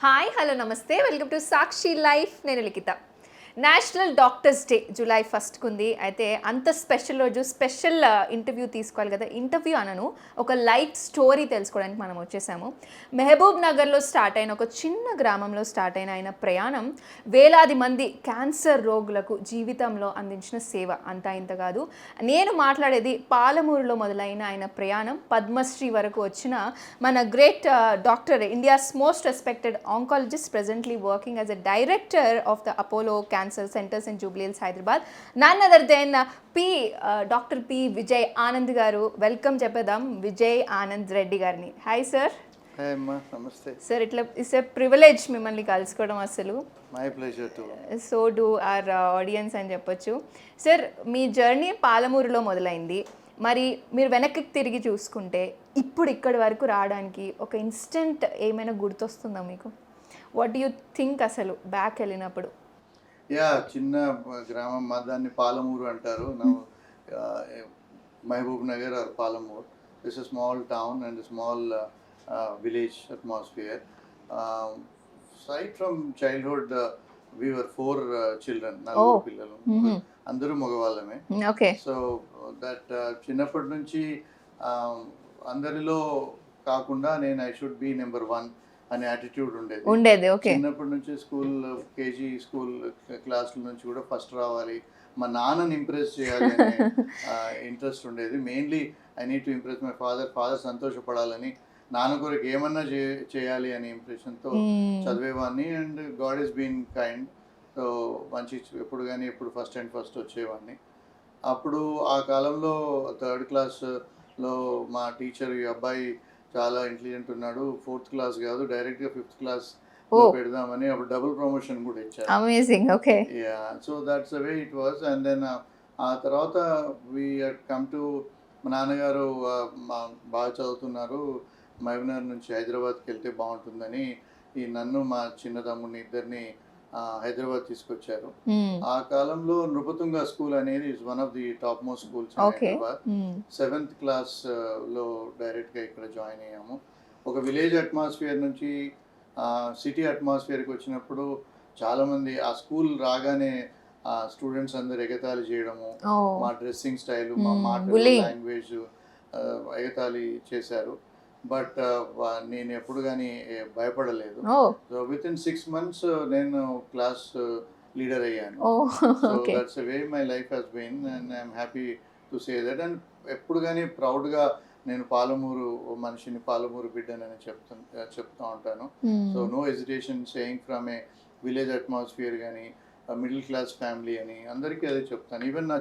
Hi hello నమస్తే welcome to Sakshi life. నేను లిఖిత. National doctors day July 1కు ఉంది. అయితే అంత స్పెషల్ రోజు స్పెషల్ ఇంటర్వ్యూ తీసుకోవాలి కదా. ఇంటర్వ్యూ అనను, ఒక లైఫ్ స్టోరీ తెలుసుకోవడానికి మనం వచ్చేసాము. మహబూబ్ నగర్లో స్టార్ట్ అయిన ఒక చిన్న గ్రామంలో స్టార్ట్ అయిన ఆయన ప్రయాణం వేలాది మంది క్యాన్సర్ రోగులకు జీవితంలో అందించిన సేవ అంతా ఇంత కాదు. నేను మాట్లాడేది పాలమూరులో మొదలైన ఆయన ప్రయాణం పద్మశ్రీ వరకు వచ్చిన మన great doctor, India's most respected oncologist, presently working as a director of the Apollo cancer centres in Jubilee Hills, Hyderabad. None other than doctor P Vijay Anand garu. Welcome చెప్పేద్దాం విజయ్ ఆనంద్ రెడ్డి గారిని. Hi sir. హాయ్ అమ్మా, నమస్తే సార్. ఇట్స్ ఎ ప్రివిలేజ్ మిమ్మల్ని కలుసుకోవడం అసలు. My pleasure to. So do or audience అని చెప్పొచ్చు. Sir, మీ journey పాలమూరులో మొదలైంది. మరి మీరు వెనక్కి తిరిగి చూసుకుంటే ఇప్పుడు ఇక్కడి వరకు రావడానికి ఒక ఇన్స్టెంట్ ఏమైనా గుర్తొస్తుందా మీకు? వాట్ యూ థింక్ అసలు బ్యాక్ వెళ్ళినప్పుడు? చిన్న గ్రామం, మా దాన్ని పాలమూరు అంటారు. Mahabub Nagar or Palamur. It's a small town and small village atmosphere. Right from childhood we were four children, నలుగురు పిల్లలు, అందరూ మగవాళ్ళమే. సో దట్ చిన్నప్పటి నుంచి అందరిలో కాకుండా నేను ఐ షుడ్ బి నెంబర్ 1 అనే యాటిట్యూడ్ ఉండేది. చిన్నప్పటి నుంచి స్కూల్, కేజీ స్కూల్ క్లాసుల నుంచి కూడా ఫస్ట్ రావాలి, మా నాన్నని ఇంప్రెస్ చేయాలి అనే ఇంట్రెస్ట్ ఉండేది. Mainly I need to impress my father సంతోషపడాలని, నాన్న కొరకు ఏమన్నా చేయాలి అనే ఇంప్రెషన్తో చదివేవాడిని. And God is been kind. So మంచి ఎప్పుడు ఫస్ట్ అండ్ ఫస్ట్ వచ్చేవాడిని. అప్పుడు ఆ కాలంలో 3rd క్లాస్లో మా టీచర్, ఈ అబ్బాయి చాలా ఇంటెలిజెంట్ ఉన్నాడు, 4th క్లాస్ కాదు డైరెక్ట్గా 5th క్లాస్ పెడదామని అప్పుడు డబుల్ ప్రమోషన్ కూడా ఇచ్చారు. Amazing. Okay. So that's the way it was. And then ఆ తర్వాత వీ హడ్ కమ్ టు, మా నాన్నగారు బాగా చదువుతున్నారు, మహబూబ్నగర్ నుంచి హైదరాబాద్కి వెళ్తే బాగుంటుందని నన్ను, మా చిన్న తమ్ముడిని ఇద్దరిని హైదరాబాద్ తీసుకొచ్చారు. ఆ కాలంలో నృపతుంగ స్కూల్ అనేది is one of the top most schools in Hyderabad. 7th క్లాస్లో డైరెక్ట్గా ఇక్కడ జాయిన్ అయ్యాము. ఒక విలేజ్ అట్మాస్ఫియర్ నుంచి సిటీ అట్మాస్ఫియర్కి వచ్చినప్పుడు చాలామంది ఆ స్కూల్ రాగానే స్టూడెంట్స్ అందరు ఎగతాళి చేయడము, మా డ్రెస్సింగ్ స్టైలు, మా మాటలు, లాంగ్వేజ్ ఎగతాళి చేశారు. బట్ నేను ఎప్పుడు కానీ భయపడలేదు. సో విత్ ఇన్ 6 months నేను క్లాస్ లీడర్ అయ్యాను. So that's way my life has been and I'm happy to say that. అండ్ ఎప్పుడు కానీ ప్రౌడ్గా నేను పాలమూరు మనిషిని, పాలమూరు బిడ్డనని చెప్తూ ఉంటాను. So no hesitation saying from a village atmosphere కానీ, మిడిల్ క్లాస్ ఫ్యామిలీ అని అందరికీ అదే చెప్తాను. ఈవెన్ నా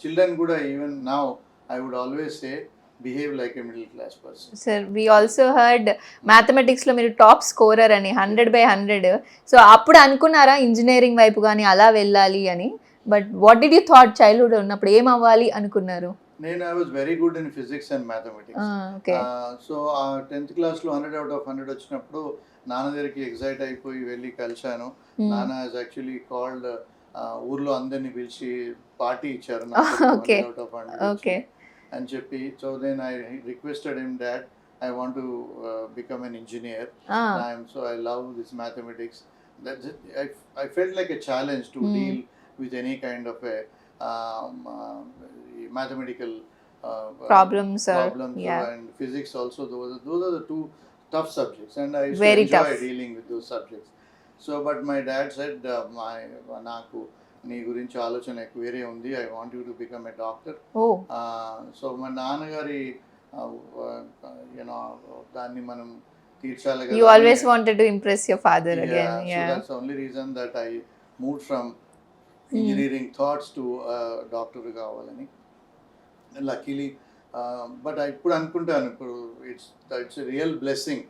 చిల్డ్రన్ కూడా, even now I would always say behave like a middle class person. Sir, we also heard మ్యాథమెటిక్స్లో మీరు టాప్ స్కోరర్ అని, 100/100. సో అప్పుడు అనుకున్నారా ఇంజనీరింగ్ వైపు కానీ అలా వెళ్ళాలి అని? But what did you thought childhood ఉన్నప్పుడు ఏం అవ్వాలి అనుకున్నారు? నేను I was very good in physics and mathematics. So 10th క్లాస్లో 100 out of 100 వచ్చినప్పుడు నాన్న దగ్గరికి ఎగ్జైట్ అయిపోయి వెళ్ళి కలిశాను. నాన్న హాజ్ యాక్చువల్లీ కాల్డ్, ఊర్లో అందరినీ పిలిచి పార్టీ ఇచ్చారు నాకు 100 out of 100 అని చెప్పి. So then I requested him, dad I want to become an engineer. So I love this mathematics. That's it. I felt like a challenge to deal with any kind of a mathematical problems. And physics also. Those are the two tough subjects, and I used Very to enjoy tough. dealing with those subjects. So but my dad said, నాకు నీ గురించి ఆలోచన వేరే ఉంది, I want you to become a doctor. So మా నాన్నగారి దాన్ని మనం తీర్చాలి కదా. You always wanted to impress your father again. So that's the only reason that I moved from engineering thoughts to doctor కావాలని. Luckily, but I ఇప్పుడు అనుకుంటాను, ఇప్పుడు it's a real blessing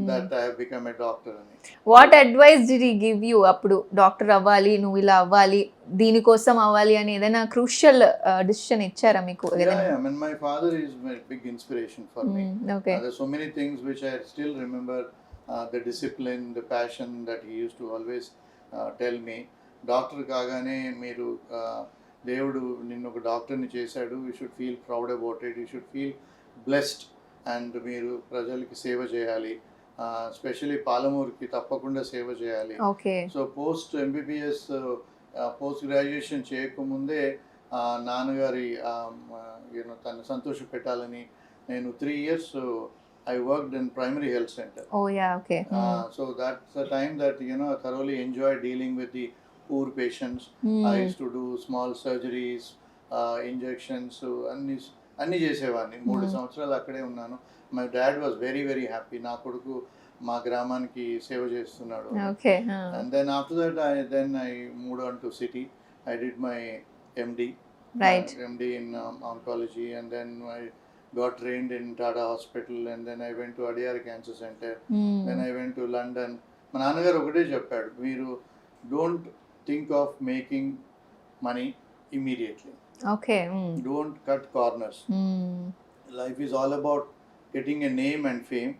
that I have become a doctor అని. What advice did he give you? అప్పుడు doctor అవ్వాలి, నువ్వు ఇలా అవ్వాలి, దీనికోసం అవ్వాలి అని ఏదైనా క్రూషియల్ డిసిషన్ ఇచ్చారా మీకు? Yeah, I mean, my father is a big inspiration for me. There's so many things which I still remember, the discipline, the passion that he used to always tell me. Doctor కాగానే మీరు, దేవుడు నిన్ను ఒక డాక్టర్ని చేశాడు, you should feel proud about it, you should feel blessed, and మీరు ప్రజలకి సేవ చేయాలి, స్పెషలీ పాలమూరుకి తప్పకుండా సేవ చేయాలి. Okay. So post MBBS post graduation చేయకముందే నాన్నగారి యూనో తను సంతోష పెట్టాలని నేను 3 years I worked in primary health center. Oh yeah. Okay. So that's the time that I thoroughly enjoyed dealing with the poor patients. I used to do small surgeries, injections, అన్ని చేసేవాడిని. 3 సంవత్సరాలు అక్కడే ఉన్నాను. My dad was very very happy. నా కొడుకు మా గ్రామానికి సేవ చేస్తున్నాడు. Okay. And then after that I moved on to city. I did my MD. Right. MD in oncology, and then I got trained in Tata Hospital, and then I went to Adyar Cancer Center. Then I went to London. మా నాన్నగారు ఒకటే చెప్పాడు, మీరు don't think of making money immediately, okay. Don't cut corners. Life is all about getting a name and fame.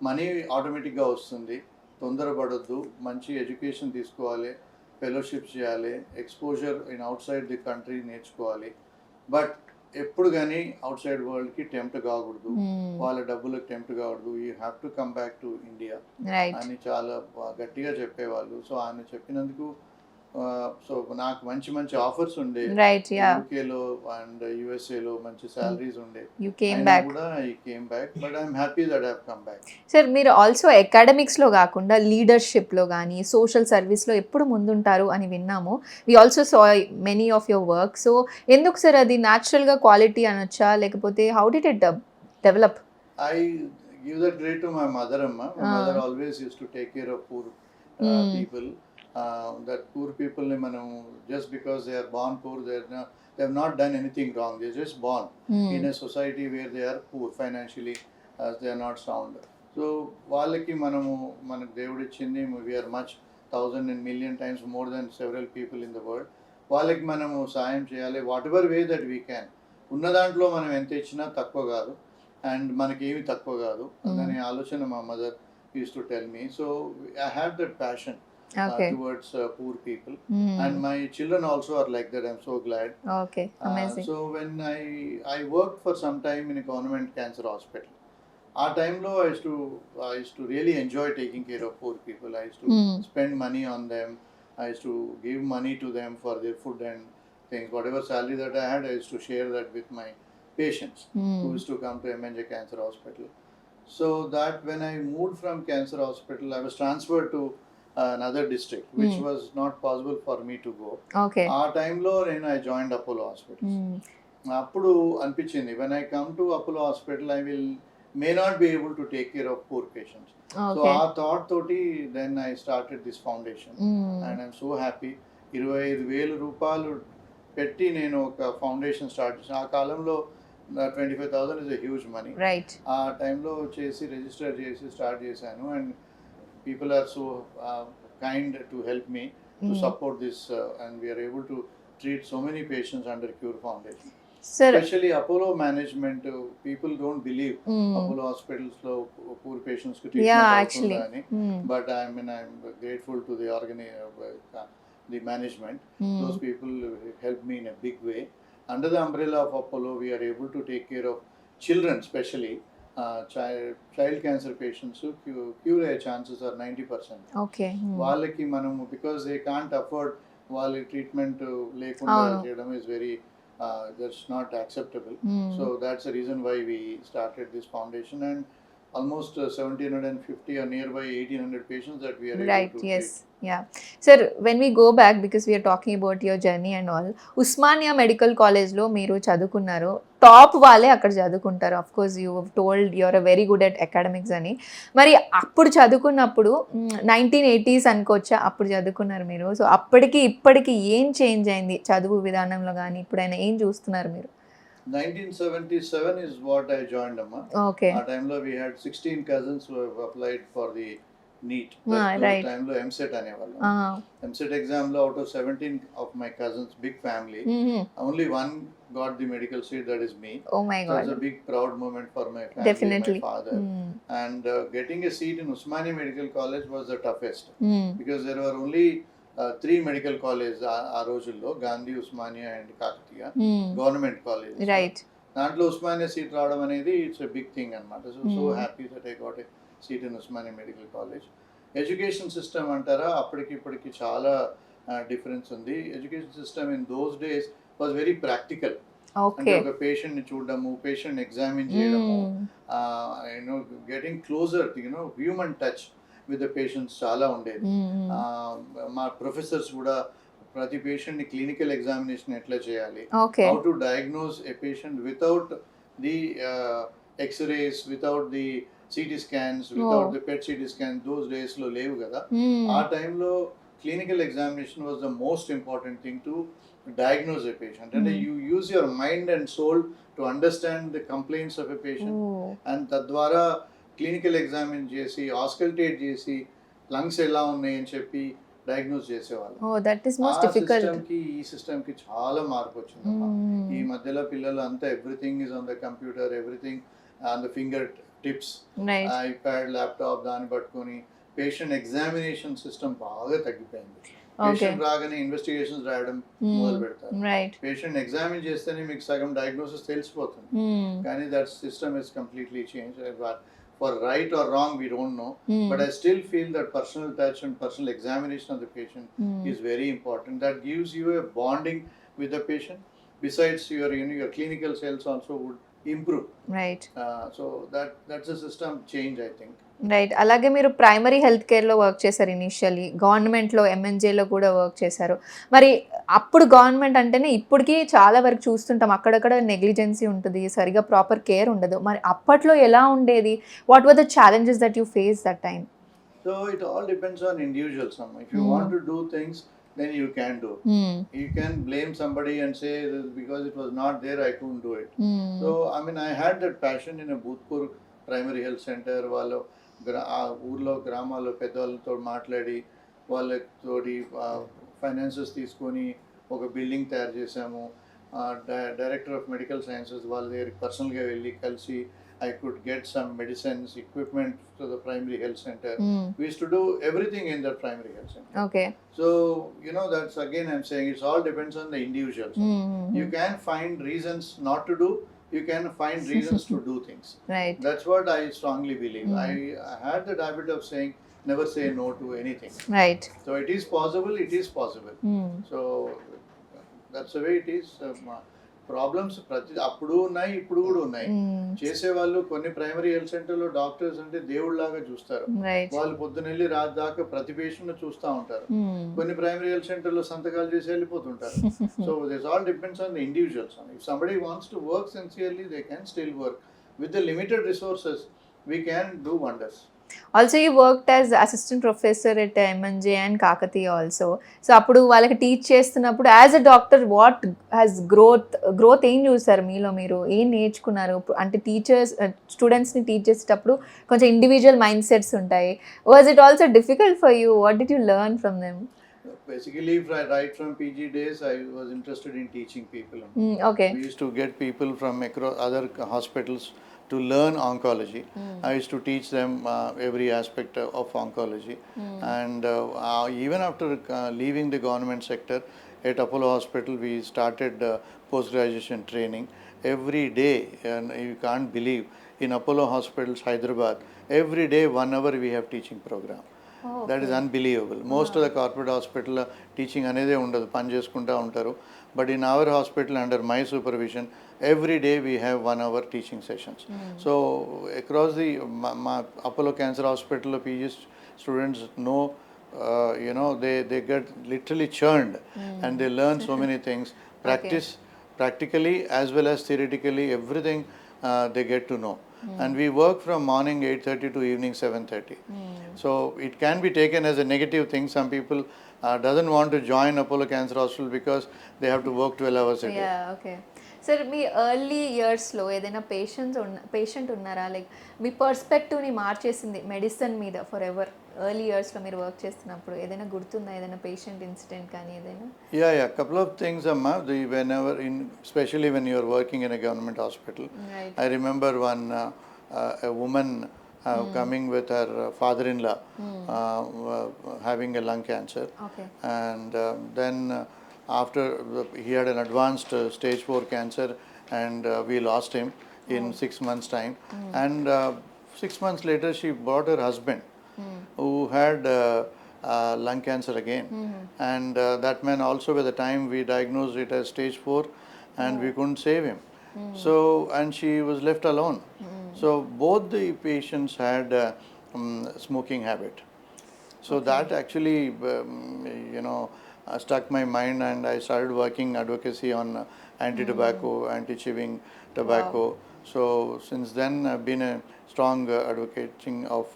Money ఆటోమేటిక్గా వస్తుంది, తొందరపడొద్దు. మంచి education తీసుకోవాలి, fellowships చేయాలి, exposure in out side the country నేర్చుకోవాలి. బట్ ఎప్పుడు కానీ అవుట్ సైడ్ వరల్డ్కి టెంప్ట్ కాకూడదు, వాళ్ళ డబ్బులకు టెంప్ట్ కాకూడదు. You have to come back to India అని చాలా గట్టిగా చెప్పేవాళ్ళు. సో ఆయన చెప్పినందుకు సో నాకు మంచి మంచి ఆఫర్స్ ఉండే, యూకేలో అండ్ యుఎస్ఏలో మంచి సాలరీస్ ఉండే. కూడా I came back, but I'm happy that I have come back. Sir మీరు ఆల్సో అకాడమిక్స్లో కాకుండా లీడర్షిప్లో కానీ సోషల్ సర్వీస్లో ఎప్పుడు ముందుంటారు అని విన్నాము. We also saw many of your work. So ఎందుకు సార్ అది న్యాచురల్గా క్వాలిటీ అనొచ్చా, లేకపోతే how did it develop? I give that credit to my mother. My mother always use to take care of poor people. That poor people, just because they are born poor, they have not done anything wrong. They are just born in a society where they are poor financially, as they are not sound. So వాళ్ళకి మనకు దేవుడు ఇచ్చింది, we are much 1,000 and million times more than several people in the world. వాళ్ళకి సాయం చేయాలి, what ever way that we can. ఉన్న దాంట్లో మనం ఎంత ఇచ్చినా తక్కువ కాదు, అండ్ మనకేమి తక్కువ కాదు అనే ఆలోచన మా mother use to tell me. So I have that passion towards poor people, and my children also are like that. I'm so glad. Okay, amazing. So when I worked for some time in a government cancer hospital, our time lo I used to really enjoy taking care of poor people. I used to spend money on them. I used to give money to them for their food and things. Whatever salary that I had, I used to share that with my patients who used to come to MNJ Cancer Hospital. So that when I moved from cancer hospital, I was transferred to another district, which was not possible for me to go. Okay. ఆ టైంలో I joined Apollo Hospital. అప్పుడు అనిపించింది, when I come to Apollo Hospital, I may not be able to take care of poor patients. So ఆ thought తోటి then I started this foundation, and I'm so happy. 25,000 రూపాయలు పెట్టి నేను ఒక foundation start చేసాను. ఆ కాలంలో 25,000 is a huge money. Right. ఆ టైంలో చేసి రిజిస్టర్ చేసి స్టార్ట్ చేశాను, and people are so kind to help me to support this, and we are able to treat so many patients under Cure Foundation. Sir, especially Apollo management, people don't believe Apollo hospitals lo poor patients ku treatment actually. But I'm grateful to the the management. Those people helped me in a big way. Under the umbrella of Apollo, we are able to take care of children, especially child cancer patients. Cure chances are 90%. Okay. వాళ్ళకి because they can't afford వాళ్ళ treatment లేకుండా చేయడం is very that's not acceptable. So that's the reason why we started this foundation, and almost 1,750 or nearby 1,800 patients that we are able to yes treat. Yeah. Sir, when we go back, because we are talking about your journey and all, Usmania Medical College lo meeru chadukunnaru, top వాళ్ళే అక్కడ చదువుకుంటారు. Of course you told you are very good at academics అని. మరి అప్పుడు చదువుకున్నప్పుడు 1980s అనుకోవచ్చా, అప్పుడు చదువుకున్నారు మీరు. సో అప్పటికి ఇప్పటికి ఏం చేంజ్ అయింది చదువు విధానంలో కానీ, ఇప్పుడైనా ఏం చూస్తున్నారు మీరు? 1977 is what I joined, Amma. Okay. At time lo we had 16 cousins who have applied for the NEET. Right. Time lo MCET anevallu. MCET exam lo out of 17 of my cousins, big family, only one got the medical seat, that is me. Oh my God. So it's a big proud moment for my family. Definitely. My father. And getting a seat in Usmania Medical College was the toughest, because there were only 3 medical colleges ఆ రోజుల్లో, Gandhi, Osmania and Kakatiya government college. Right. దాంట్లో Osmania seat రావడం అనేది it's a big thing అన్నమాట. So happy that I got a seat in Osmania medical college. Education system అంటారా, అప్పటికి ఇప్పటికి చాలా డిఫరెన్స్ ఉంది. Education system in those days was very practical. అంటే ఓకే. ఒక పేషెంట్ని చూడడము, పేషెంట్ ఎగ్జామిన్ చేయడము, you know getting closure human touch with the patients చాలా ఉండేది. మా ప్రొఫెసర్స్ కూడా ప్రతి పేషెంట్ని క్లినికల్ ఎగ్జామినేషన్ ఎట్లా చేయాలి, okay. How to diagnose a patient without the x rays, without the CT scans, without the PET CT scan those డేస్లో లేవు కదా. ఆ టైంలో clinical examination was the most important thing to diagnose a patient. And you use your mind and soul to understand the complaints of a patient. And తద్వారా clinical examine చేసి auscultate చేసి lungs ఎలా ఉన్నాయి అని చెప్పి డయాగ్నోస్ చేసేవాళ్ళు. That is ఆ most difficult. సిస్టమ్కి ఈ సిస్టమ్కి చాలా మార్పు వచ్చిందమ్మా. ఈ మధ్యలో పిల్లలు అంతా everything is on the computer, everything on the finger tips, iPad, laptop దాన్ని పట్టుకొని పేషెంట్ ఎగ్జామినేషన్ సిస్టమ్ బాగా తగ్గిపోయింది. పేషెంట్ రాగానే ఇన్వెస్టిగేషన్స్ రాయడం మొదలు పెడతారు. పేషెంట్ ఎగ్జామిన్ చేస్తేనే మీకు సగం డయాగ్నోసిస్ తెలిసిపోతుంది. కానీ that system is completely change. For right are wrong we don't know, but I still feel that personal touch and personal examination of the patient is very important. That gives you a bonding with the patient. Besides your clinical cells also would improve. Right. So that's a system change, I think. Right. అలాగే మీరు primary health కేర్లో work చేశారు initially, గవర్నమెంట్లో ఎంఎన్జేలో కూడా work చేశారు. మరి అప్పుడు government అంటేనే ఇప్పటికీ చాలా వరకు చూస్తుంటాం అక్కడక్కడ నెగ్లిజెన్సీ ఉంటుంది, సరిగా ప్రాపర్ కేర్ ఉండదు. మరి అప్పట్లో ఎలా ఉండేది? What were the challenges that you face that time? So it all depends on individuals. If you want to do things, then you can do. You can blame somebody and say because it was not there I couldn't do it. So I had that passion in a Bhutpur primary health center. వాళ్ళు ఆ ఊర్లో గ్రామాల్లో పెద్దవాళ్ళతో మాట్లాడి వాళ్ళతోటి finances తీసుకొని ఒక building తయారు చేసాము. డైరెక్టర్ ఆఫ్ మెడికల్ సైన్సెస్ వాళ్ళ దగ్గరికి పర్సనల్గా వెళ్ళి కలిసి I could get some medicines, equipment to the primary health center. We used to do everything in the primary health center. Okay. So, that's again I'm saying it all depends on the individuals. You can find reasons not to do, you can find reasons to do things. Right. That's what I strongly believe. I had the habit of saying never say no to anything. Right. So it is possible, it is possible. So that's the way it is. Problems అప్పుడు ఉన్నాయి, ఇప్పుడు కూడా ఉన్నాయి. చేసేవాళ్ళు కొన్ని primary health సెంటర్లో doctors అంటే దేవుళ్ళలాగా చూస్తారు. వాళ్ళు పొద్దునెళ్ళి రాత్రి దాకా ప్రతి పేషెంట్ చూస్తూ ఉంటారు. కొన్ని ప్రైమరీ హెల్త్ సెంటర్లో సంతకాలు చేసి వెళ్ళిపోతుంటారు. So this all depends on the individuals. If somebody wants to work sincerely they can still work. With the limited resources we can do wonders. Also you worked as assistant professor at MNJ and Kakatiya also. So అప్పుడు వాళ్ళకి teach చేస్తున్నప్పుడు as a doctor what has growth ఏం చూసారు మీలో? మీరు ఏం నేర్చుకున్నారు? అంటే స్టూడెంట్స్ని టీచ్ చేసేటప్పుడు కొంచెం ఇండివిజువల్ మైండ్ సెట్స్ ఉంటాయి. Was it also difficult for you? What did you learn from them? Basically, right from PG days, I was interested in teaching people. Okay. We used to get people from across other hospitals to learn oncology. I used to teach them every aspect of oncology. And even after leaving the government sector, at Apollo Hospital, we started post-graduation training. Every day, and you can't believe, in Apollo Hospitals, Hyderabad, every day 1 hour we have teaching program. That is unbelievable. Most of the corporate hospital teaching anede undadu, pan cheskunta untaru. But in our hospital, under my supervision, every day we have 1 hour teaching sessions. So across the Apollo Cancer Hospital, PG students know, they get literally churned and they learn so many things. Practically as well as theoretically, everything they get to know. And we work from morning 8:30 to evening 7:30. So it can be taken as a negative thing. Some people doesn't want to join Apollo Cancer Hospital because they have to work 12 hours a day. Yeah, okay. Sir, me early ఇయర్స్లో ఏదైనా patient ఉన్నారా? Like మీ పర్స్పెక్టివ్ని మార్చేసింది medicine మీద for ever? Early ఇయర్స్లో మీరు work చేస్తున్నప్పుడు ఏదైనా గుర్తుందా? ఏదైనా పేషెంట్ ఇన్సిడెంట్ కానీ ఏదైనా? Yeah, couple of things, Amma. Whenever, especially when you are working in a government hospital, right. I remember one a woman coming with her father-in-law having a lung cancer. Okay. And then after he had an advanced stage 4 cancer, and we lost him in 6 months time. And 6 months later, she brought her husband who had lung cancer again. And that man also, by the time we diagnosed it as stage 4, and we couldn't save him. So, and she was left alone. So, both the patients had smoking habit. So that actually, struck my mind, and I started working advocacy on anti-tobacco, anti-chewing tobacco. So since then, I've been a strong advocating of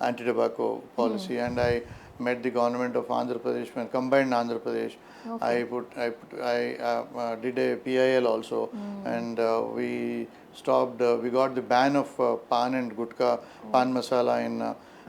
anti-tobacco policy, and I met the government of Andhra Pradesh, combined Andhra Pradesh. I did a PIL also, and we stopped. We got the ban of pan and gutka, pan masala in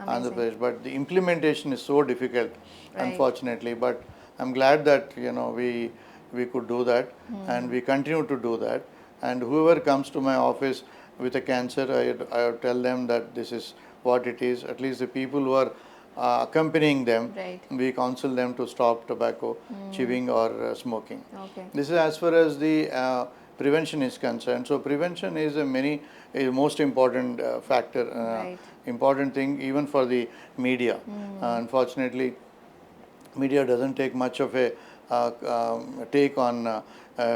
Andhra Pradesh, but the implementation is so difficult, unfortunately. But I'm glad that we could do that, and we continue to do that. And whoever comes to my office with a cancer, I tell them that this is what it is. At least the people who are accompanying them, we counsel them to stop tobacco, chewing, or smoking. This is as far as the prevention is concerned. So prevention is a most important factor, important thing even for the media. Unfortunately, media doesn't take much of a take on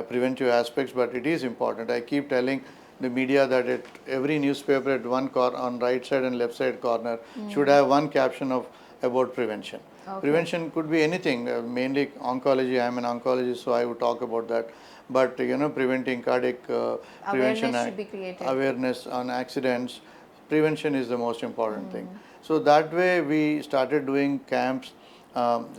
preventive aspects, but it is important. I keep telling the media that every newspaper at one on right side and left side corner should have one caption about prevention. Prevention could be anything, mainly oncology. I am an oncologist, so I would talk about that. But preventing cardiac prevention, awareness should be created. Awareness on accidents, prevention is the most important thing. So that way we started doing camps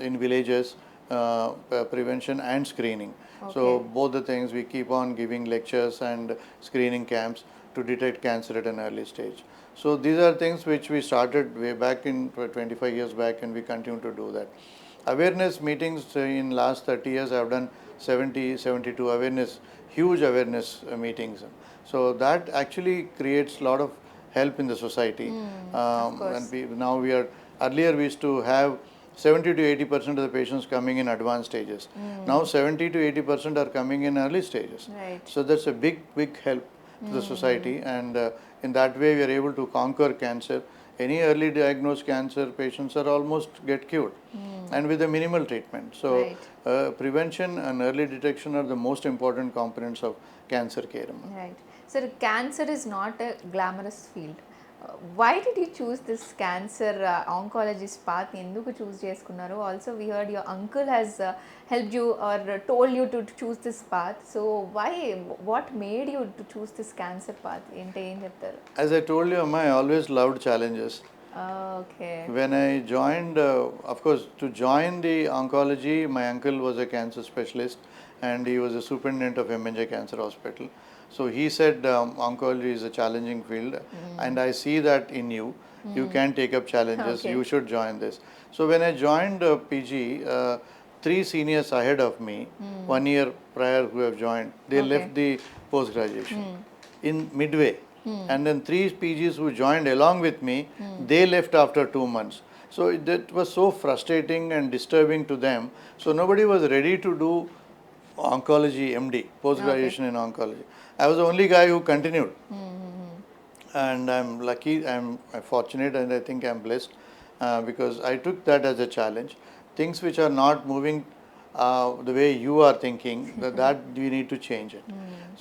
in villages, prevention and screening. So both the things, we keep on giving lectures and screening camps to detect cancer at an early stage. So these are things which we started way back in 25 years back, and we continue to do that. Awareness meetings in last 30 years, I have done 72 awareness, huge awareness meetings. So that actually creates a lot of help in the society. And now earlier we used to have 70 to 80% of the patients coming in advanced stages. Now 70 to 80% are coming in early stages. So that's a big help to the society, and in that way we are able to conquer cancer. Any early diagnosed cancer patients are almost get cured, and with a minimal treatment. So prevention and early detection are the most important components of cancer care. Right. So cancer is not a glamorous field. Why did you choose this cancer oncologist path? ఎందుకు choose చేసుకున్నారు? Also we heard your uncle has helped you or told you to choose this path. So what made you to choose this cancer path? ఏంటి ఏం చెప్తారు? As I told you, Amma, I always loved challenges. Okay. When I joined, of course, to join the oncology, my uncle was a cancer specialist, and he was a superintendent of MNJ Cancer Hospital. So he said oncology is a challenging field, and I see that in you. You can take up challenges. You should join this. So when I joined PG, 3 seniors ahead of me, 1 year prior who have joined, they left the post graduation in midway. And then 3 PGs who joined along with me, they left after 2 months. So that was so frustrating and disturbing to them. So nobody was ready to do oncology MD, post graduation in oncology. I was the only guy who continued. And I'm lucky, I'm fortunate, and I think I'm blessed because I took that as a challenge. Things which are not moving the way you are thinking, that we need to change it.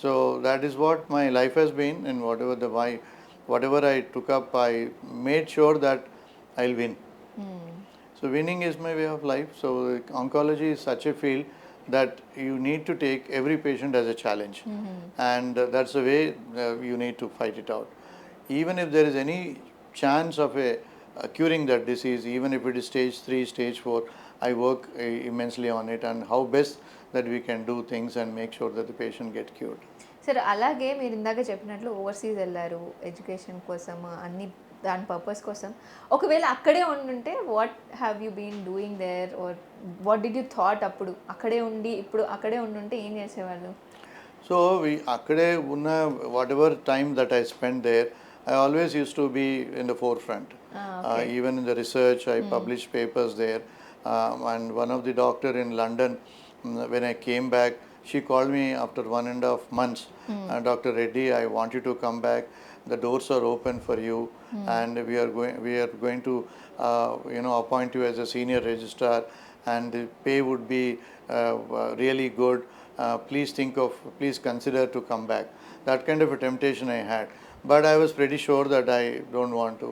So that is what my life has been, and whatever I took up, I made sure that I'll win. So winning is my way of life. So oncology is such a field that you need to take every patient as a challenge, and that's the way you need to fight it out. Even if there is any chance of curing that disease, even if it is stage 3, stage 4, I work immensely on it, and how best that we can do things and make sure that the patient get cured. సరే, అలాగే మీరు ఇందాక చెప్పినట్లు overseas వెళ్ళారు education కోసం, అన్ని దాని purpose కోసం. ఒకవేళ అక్కడే ఉండుంటే what have you been doing there, or what did you thought అప్పుడు? అక్కడే ఉండి ఇప్పుడు అక్కడే ఉండుంటే ఏం చేసేవాళ్ళు? సో అక్కడే ఉన్న whatever time that I spent there, I always used to be in the forefront. Even in the research, I published papers there. And one of the doctor in London, when I came back, she called me after 1.5 months. Dr. Reddy, I want you to come back. the doors are open for you, and we are going to appoint you as a senior registrar, and the pay would be really good. Please consider to come back. That kind of a temptation I had, but I was pretty sure that I don't want to.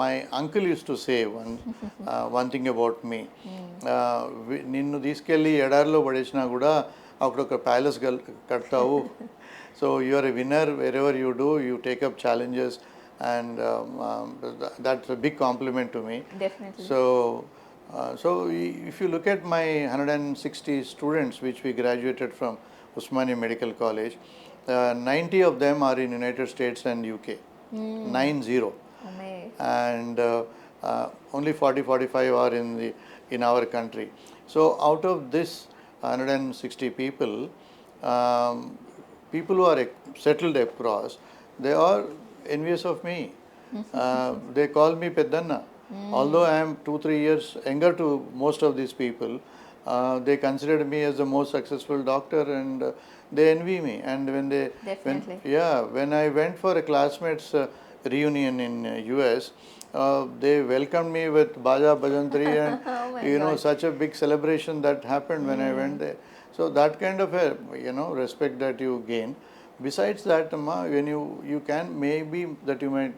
My uncle used to say one thing about me. నిన్ను తీసుకెళ్ళి ఎడారిలో పడేసినా కూడా అక్కడ ఒక palace కడతావు. So you are a winner wherever you do, you take up challenges, and that's a big compliment to me. Definitely. So if you look at my 160 students which we graduated from Usmania Medical College, 90 of them are in United States and UK. 90. Amazing. And only 40-45 are in our country. So out of this 160 people, people who are settled across, they are envious of me. They call me Peddanna. Although I am 2-3 years younger to most of these people, they considered me as the most successful doctor, and they envy me. And Definitely. when I went for a classmates reunion in US, they welcomed me with Baja Bajantri and Oh my God. such a big celebration that happened when I went there. So that kind of a respect that you gain. Besides that, Amma, when you can, maybe that you might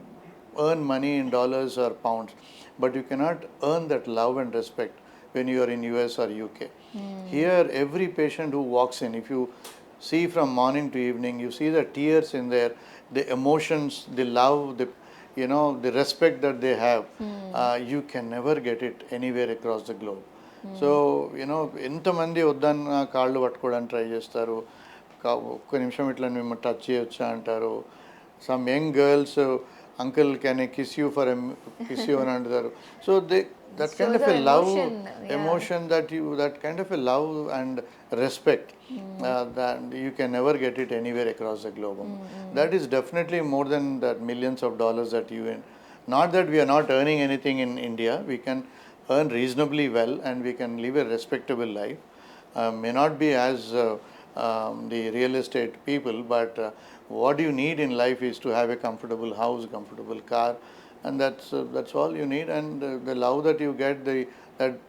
earn money in dollars or pounds, but you cannot earn that love and respect when you are in US or UK. Here, every patient who walks in, if you see from morning to evening, you see the tears in there, the emotions, the love, the respect that they have. You can never get it anywhere across the globe. So ఎంతమంది వద్దన్న కాళ్ళు పట్టుకోవడానికి try చేస్తారు, ఒక్క నిమిషం ఇట్లా మేము touch చేయొచ్చా అంటారు. Some young girls, uncle can I kiss you అని అంటారు. So that kind of a love, emotion that kind of a love and respect, that you can never get it anywhere across the globe. That is definitely more than that millions of dollars that you earn. Not that we are not earning anything in India, we can earn reasonably well and we can live a respectable life. May not be as the real estate people, but what you need in life is to have a comfortable house, comfortable car, and that's all you need. And the love that you get,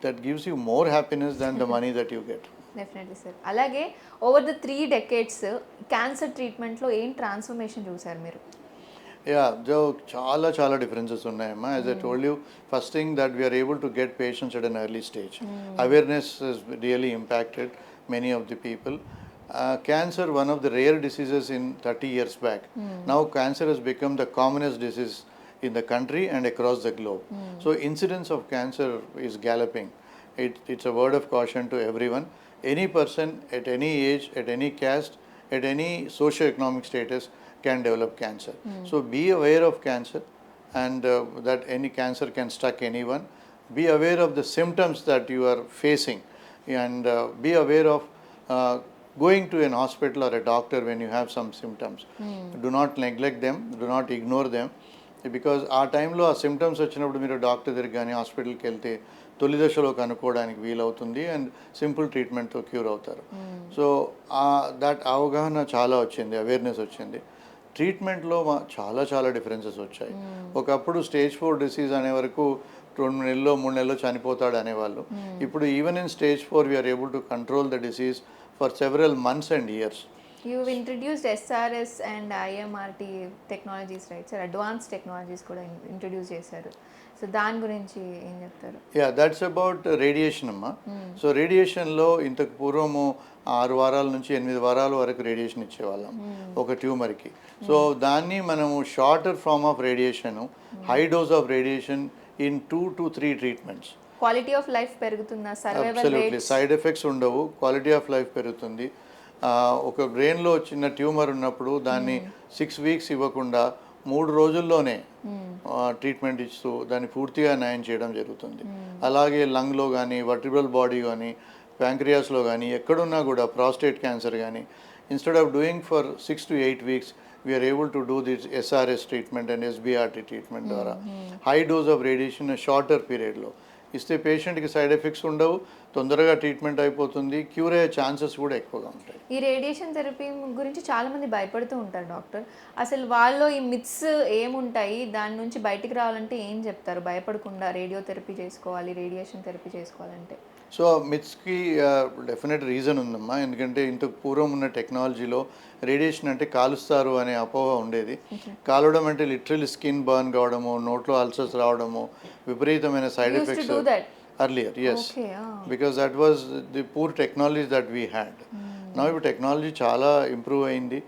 that gives you more happiness than the money that you get. Definitely sir. అలాగే over the 3 decades cancer ట్రీట్మెంట్లో ఏం transformation చూసారు మీరు? చాలా differences ఉన్నాయమ్మా. As I told you, first thing that we are able to get patients at an early stage. Awareness has really impacted many of the people. Cancer, one of the rare diseases in 30 years back. Now cancer has become the commonest disease in the country and across the globe. So incidence of cancer is galloping. It's a word of caution to everyone. Any person at any age, at any caste, at any socio-economic status can develop cancer. So be aware of cancer, and that any cancer can struck anyone. Be aware of the symptoms that you are facing, and be aware of going to an hospital or a doctor when you have some symptoms. Do not neglect them, do not ignore them, because ఆ టైంలో ఆ symptoms వచ్చినప్పుడు మీరు doctor దగ్గరికి కానీ హాస్పిటల్కి వెళ్తే తొలి దశలో కనుక్కోవడానికి వీలవుతుంది, అండ్ సింపుల్ ట్రీట్మెంట్తో క్యూర్ అవుతారు. సో దట్ అవగాహన చాలా వచ్చింది, అవేర్నెస్ వచ్చింది. ట్రీట్మెంట్లో చాలా డిఫరెన్సెస్ వచ్చాయి. ఒకప్పుడు స్టేజ్ 4 డిసీజ్ అనే వరకు 2 నెలల్లో 3 నెలల్లో చనిపోతాడు అనేవాళ్ళు. ఇప్పుడు even in stage 4 we are able to control the disease for several months and years. You've introduced SRS and IMRT technologies, right sir? Advanced technologies కూడా ఇంట్రడ్యూస్ చేశారు. సో దాని గురించి ఏం చెప్తారు? దట్స్ అబౌట్ రేడియేషన్ అమ్మా. సో రేడియేషన్లో ఇంతకు పూర్వము 6 వారాల నుంచి 8 వారాల వరకు రేడియేషన్ ఇచ్చేవాళ్ళం ఒక ట్యూమర్కి. సో దాన్ని మనము shorter form of radiation, high dose of radiation in 2 to 3 treatments. Quality of life పెరుగుతుందా? అబ్సల్యూట్లీ, సైడ్ ఎఫెక్ట్స్ ఉండవు, క్వాలిటీ ఆఫ్ లైఫ్ పెరుగుతుంది. ఒక బ్రెయిన్లో చిన్న ట్యూమర్ ఉన్నప్పుడు దాన్ని 6 weeks ఇవ్వకుండా 3 రోజుల్లోనే ట్రీట్మెంట్ ఇస్తూ దాన్ని పూర్తిగా నయం చేయడం జరుగుతుంది. అలాగే లంగ్లో కానీ, వర్టిబ్రల్ బాడీ కానీ, ప్యాంక్రియాస్లో కానీ, ఎక్కడున్నా కూడా ప్రాస్టేట్ క్యాన్సర్ కానీ, instead of doing for 6 to 8 weeks, we are able to do this SRS treatment and SBRT treatment ద్వారా high dose of radiation shorter పీరియడ్లో. ఇస్తే పేషెంట్కి సైడ్ ఎఫెక్ట్స్ ఉండవు, తొందరగా ట్రీట్మెంట్ అయిపోతుంది, క్యూర్ అయ్యే ఛాన్సెస్ కూడా ఎక్కువగా ఉంటాయి. ఈ రేడియేషన్ థెరపీ గురించి చాలామంది భయపడుతూ ఉంటారు డాక్టర్. అసలు వాళ్ళలో ఈ మిత్స్ ఏముంటాయి? దాని నుంచి బయటికి రావాలంటే ఏం చెప్తారు? భయపడకుండా రేడియోథెరపీ చేసుకోవాలి, రేడియేషన్ థెరపీ చేసుకోవాలంటే? సో మిత్స్కి డెఫినెట్ రీజన్ ఉందమ్మా. ఎందుకంటే ఇంతకు పూర్వం ఉన్న టెక్నాలజీలో రేడియేషన్ అంటే కాలుస్తారు అనే అపోహ ఉండేది. కాలవడం అంటే లిటరల్లీ స్కిన్ బర్న్ కావడము, నోట్లో అల్సర్స్ రావడము, విపరీతమైన side effects earlier. Yes, because that was the poor technology that we had. నా ఇప్పుడు టెక్నాలజీ చాలా ఇంప్రూవ్ అయింది.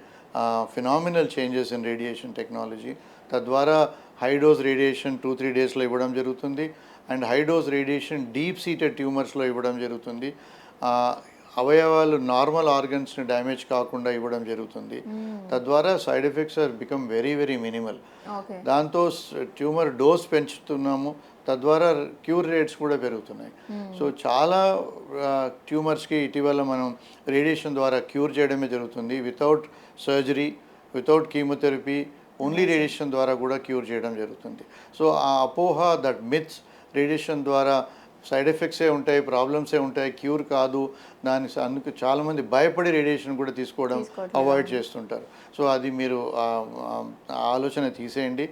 Phenomenal changes in radiation technology. తద్వారా హై డోస్ రేడియేషన్ 2-3 డేస్లో ఇవ్వడం జరుగుతుంది. And high dose radiation deep seated ట్యూమర్స్లో ఇవ్వడం జరుగుతుంది. అవయవాలు నార్మల్ ఆర్గన్స్ని డ్యామేజ్ కాకుండా ఇవ్వడం జరుగుతుంది. తద్వారా side effects are become very very minimal. దాంతో ట్యూమర్ డోస్ పెంచుతున్నాము, తద్వారా క్యూర్ రేట్స్ కూడా పెరుగుతున్నాయి. సో చాలా ట్యూమర్స్కి ఇటీవల మనం రేడియేషన్ ద్వారా క్యూర్ చేయడమే జరుగుతుంది. Without surgery, without chemotherapy, only radiation ద్వారా కూడా క్యూర్ చేయడం జరుగుతుంది. సో ఆ అపోహ, దట్ మిత్స్, రేడియేషన్ ద్వారా సైడ్ ఎఫెక్ట్సే ఉంటాయి, ప్రాబ్లమ్సే ఉంటాయి, క్యూర్ కాదు, అందుకు చాలామంది భయపడి రేడియేషన్ కూడా తీసుకోవడం అవాయిడ్ చేస్తుంటారు. సో అది మీరు ఆలోచన తీసేయండి.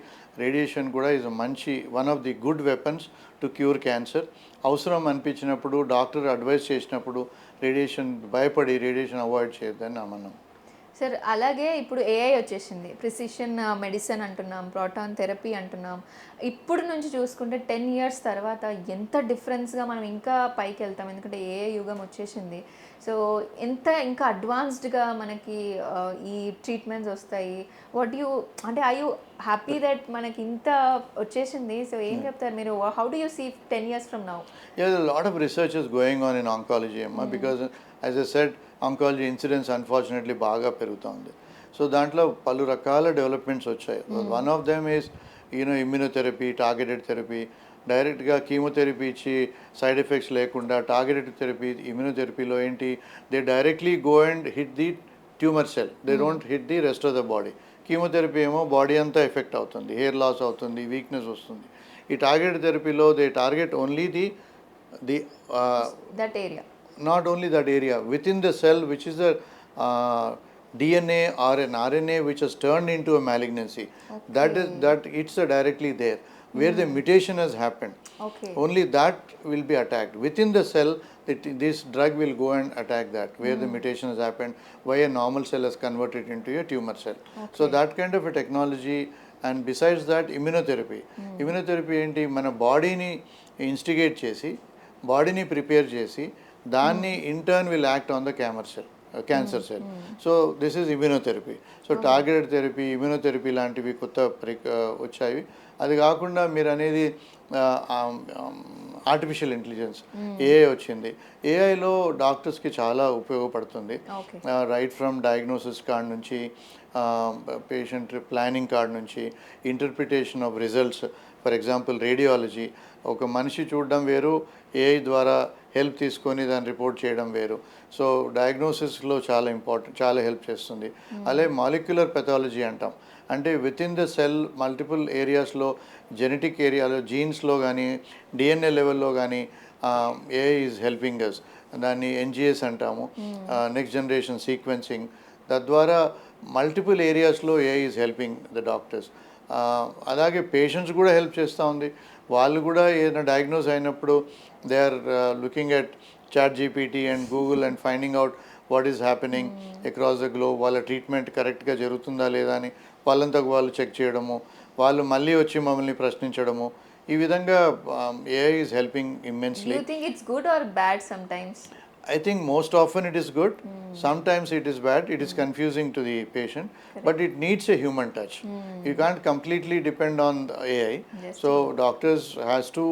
రేడియేషన్ కూడా ఈజ్ మంచి one of the good weapons to cure cancer. అవసరం అనిపించినప్పుడు, డాక్టర్ అడ్వైస్ చేసినప్పుడు రేడియేషన్ భయపడి రేడియేషన్ అవాయిడ్ చేయొద్దని నా మనం. సార్ అలాగే ఇప్పుడు ఏఐ వచ్చేసింది, ప్రిసిషన్ మెడిసిన్ అంటున్నాం, ప్రోటాన్ థెరపీ అంటున్నాం. ఇప్పుడు నుంచి చూసుకుంటే 10 years తర్వాత ఎంత డిఫరెన్స్గా మనం ఇంకా పైకి వెళ్తాం, ఎందుకంటే ఏఐ యుగం వచ్చేసింది. సో ఎంత ఇంకా అడ్వాన్స్డ్గా మనకి ఈ ట్రీట్మెంట్స్ వస్తాయి. అంటే ఐ యూ హ్యాపీ దట్ మనకి ఇంత వచ్చేసింది? సో ఏం చెప్తారు మీరు? How do you see 10 years from now? Yeah, there are a lot of research is going on in oncology, Amma, because as I said, oncology incidence unfortunately బాగా పెరుగుతుంది. So దాంట్లో పలు రకాల డెవలప్మెంట్స్ వచ్చాయి. One of them is immunotherapy, targeted therapy. డైరెక్ట్గా chemotherapy ఇచ్చి side effects లేకుండా targeted therapy, ఇమ్యూనోథెరపీలో ఏంటి, they directly go and hit the tumour cell, they don't hit the rest of the body. Chemotherapy ఏమో బాడీ అంతా effect అవుతుంది, hair loss అవుతుంది, weakness వస్తుంది. ఈ టార్గెటెడ్ థెరపీలో they target only the that area, not only that area within the cell, which is the DNA or an RNA which has turned into a malignancy. That it's directly there where the mutation has happened. Only that will be attacked within the cell. This drug will go and attack that where the mutation has happened, why a normal cell has converted into a tumor cell. So that kind of a technology. And besides that, immunotherapy ఏంటి, మన బాడీని instigate చేసి, బాడీని prepare చేసి, దాన్ని intern will act on the cancer cell. So this is immunotherapy. So targeted therapy, immunotherapy లాంటివి కొత్త వచ్చాయి. అది కాకుండా మీరు అనేది ఆర్టిఫిషియల్ ఇంటెలిజెన్స్, ఏఐ వచ్చింది. ఏఐలో డాక్టర్స్కి చాలా ఉపయోగపడుతుంది. రైట్ ఫ్రమ్ డయాగ్నోసిస్ కార్డ్ నుంచి, పేషెంట్ ప్లానింగ్ కార్డ్ నుంచి, interpretation of results. For example radiology, ఒక మనిషి చూడడం వేరు, ఏఐ ద్వారా హెల్ప్ తీసుకొని దాన్ని రిపోర్ట్ చేయడం వేరు. సో డయాగ్నోసిస్లో చాలా హెల్ప్ చేస్తుంది. అలాగే మాలిక్యులర్ పెథాలజీ అంటాం, అంటే with in the cell multiple ఏరియాస్లో, జెనెటిక్ ఏరియాలో, జీన్స్లో కానీ, డిఎన్ఏ లెవెల్లో కానీ ఏఐ ఈజ్ హెల్పింగ్ అస్. దాన్ని ఎన్జిఎస్ అంటాము, నెక్స్ట్ జనరేషన్ సీక్వెన్సింగ్. తద్వారా మల్టిపుల్ ఏరియాస్లో AI is helping the doctors. అలాగే పేషెంట్స్ కూడా హెల్ప్ చేస్తూ ఉంది. వాళ్ళు కూడా ఏదైనా డయాగ్నోస్ అయినప్పుడు they are looking at ChatGPT and Google and finding out what is happening across the globe. వాళ్ళ ట్రీట్మెంట్ కరెక్ట్గా జరుగుతుందా లేదా అని వాళ్ళంతకు వాళ్ళు చెక్ చేయడము, వాళ్ళు మళ్ళీ వచ్చి మమ్మల్ని ప్రశ్నించడము. ఈ విధంగా AI is helping immensely. Do you think it's good or bad sometimes? I think most often it is good. Sometimes it is bad. It is confusing to the patient. But it needs a human touch. You can't completely depend on the AI. Yes, So doctors has to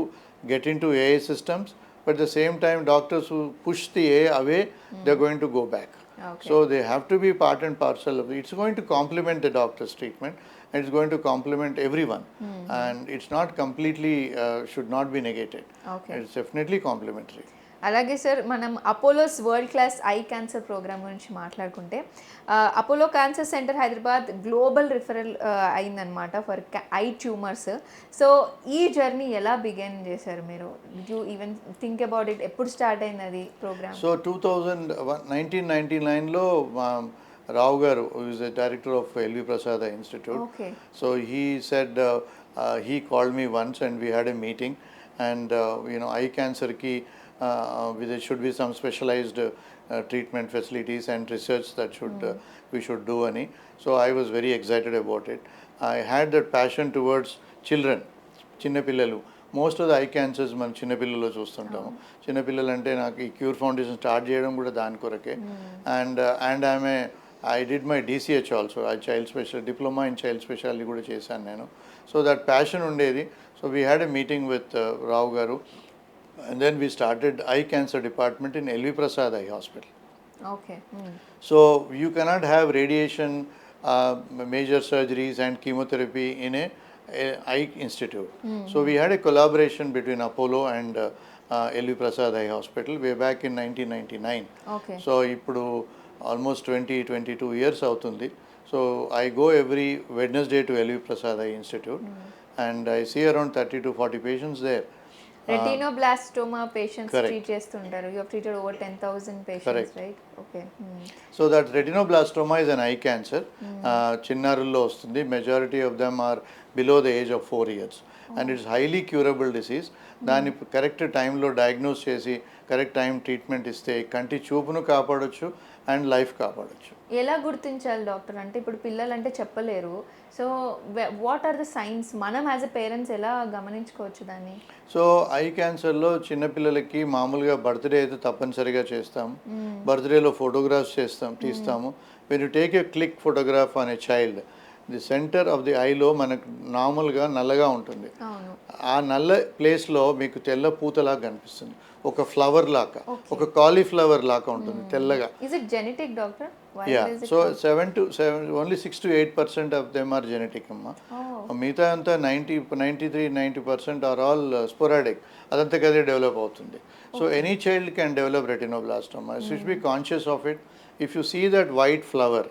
get into AI systems. But at the same time, doctors who push the AI away, they're going to go back. Okay. So they have to be part and parcel of it. It's going to complement the doctor's treatment. And it's going to complement everyone. And it's not completely, should not be negated. Okay. It's definitely complementary. అలాగే sir మనం Apollo's world class eye cancer programme గురించి మాట్లాడుకుంటే Apollo cancer centre Hyderabad global referral అయిందనమాట for eye tumours. So ఈ journey ఎలా begin చేశారు మీరు? You even think about it, ఎప్పుడు స్టార్ట్ అయింది అది ప్రోగ్రామ్? సో 1999లో Rao garu is the director of LV Prasad institute. Okay. So he said he called me once and we had a meeting, and eye cancer ki there should be some specialized treatment facilities and research that we should do ani. So I was very excited about it. I had that passion towards children, చిన్న పిల్లలు. Most of the I cancers మనం చిన్నపిల్లల్లో చూస్తుంటాము. చిన్నపిల్లలు అంటే నాకు ఈ cure foundation start చేయడం కూడా దాని కొరకే. And I did my DCH also, child special diploma in child specialty కూడా చేశాను నేను. సో దట్ ప్యాషన్ ఉండేది. So we had a meeting with Rao garu, and then we started eye cancer department in LV Prasad eye hospital. Okay. So you cannot have radiation, major surgeries and chemotherapy in a eye institute. So we had a collaboration between Apollo and LV Prasad Eye Hospital way back in 1999. Okay. So ఇప్పుడు almost 22 years అవుతుంది. So I go every Wednesday to LV Prasad Eye Institute and I see around 30 to 40 patients there. Retinoblastoma patients Correct. Treat చేస్తుంటారు. You have treated over 10,000 Correct. Patients, right? Okay. So that retinoblastoma is an eye cancer. చిన్నారుల్లో వస్తుంది. Majority of them are below the age of 4 years. And it's highly curable disease. దాన్ని correct టైంలో diagnose చేసి correct time treatment ఇస్తే కంటి చూపును కాపాడొచ్చు and life కాపాడొచ్చు. ఎలా గుర్తించాలి డాక్టర్? అంటే ఇప్పుడు పిల్లలు అంటే చెప్పలేరు. So what are the signs? మనం యాజ్ ఎ పేరెంట్స్ ఎలా గమనించుకోవచ్చు దాన్ని? సో ఐ క్యాన్సర్లో చిన్నపిల్లలకి మామూలుగా బర్త్డే అయితే తప్పనిసరిగా చేస్తాము. బర్త్డేలో ఫోటోగ్రాఫ్స్ తీస్తాము. When you take a click photograph on a child, the centre of the ఐలో మనకు నార్మల్గా నల్లగా ఉంటుంది. ఆ నల్ల ప్లేస్లో మీకు తెల్ల పూతలాగా కనిపిస్తుంది, ఒక ఫ్లవర్ లాగా, ఒక కాలీఫ్లవర్ లాగా ఉంటుంది తెల్లగా. Is it genetic doctor? Yeah. So 7 to 7 only 6 to 8% of them are genetic అమ్మా. మిగతా అంతా 93-90% ఆర్ ఆల్ స్పోరాడిక్. అదంతా కదే డెవలప్ అవుతుంది. So any child can develop retinoblastoma. Should be conscious of it. If you see that white flower,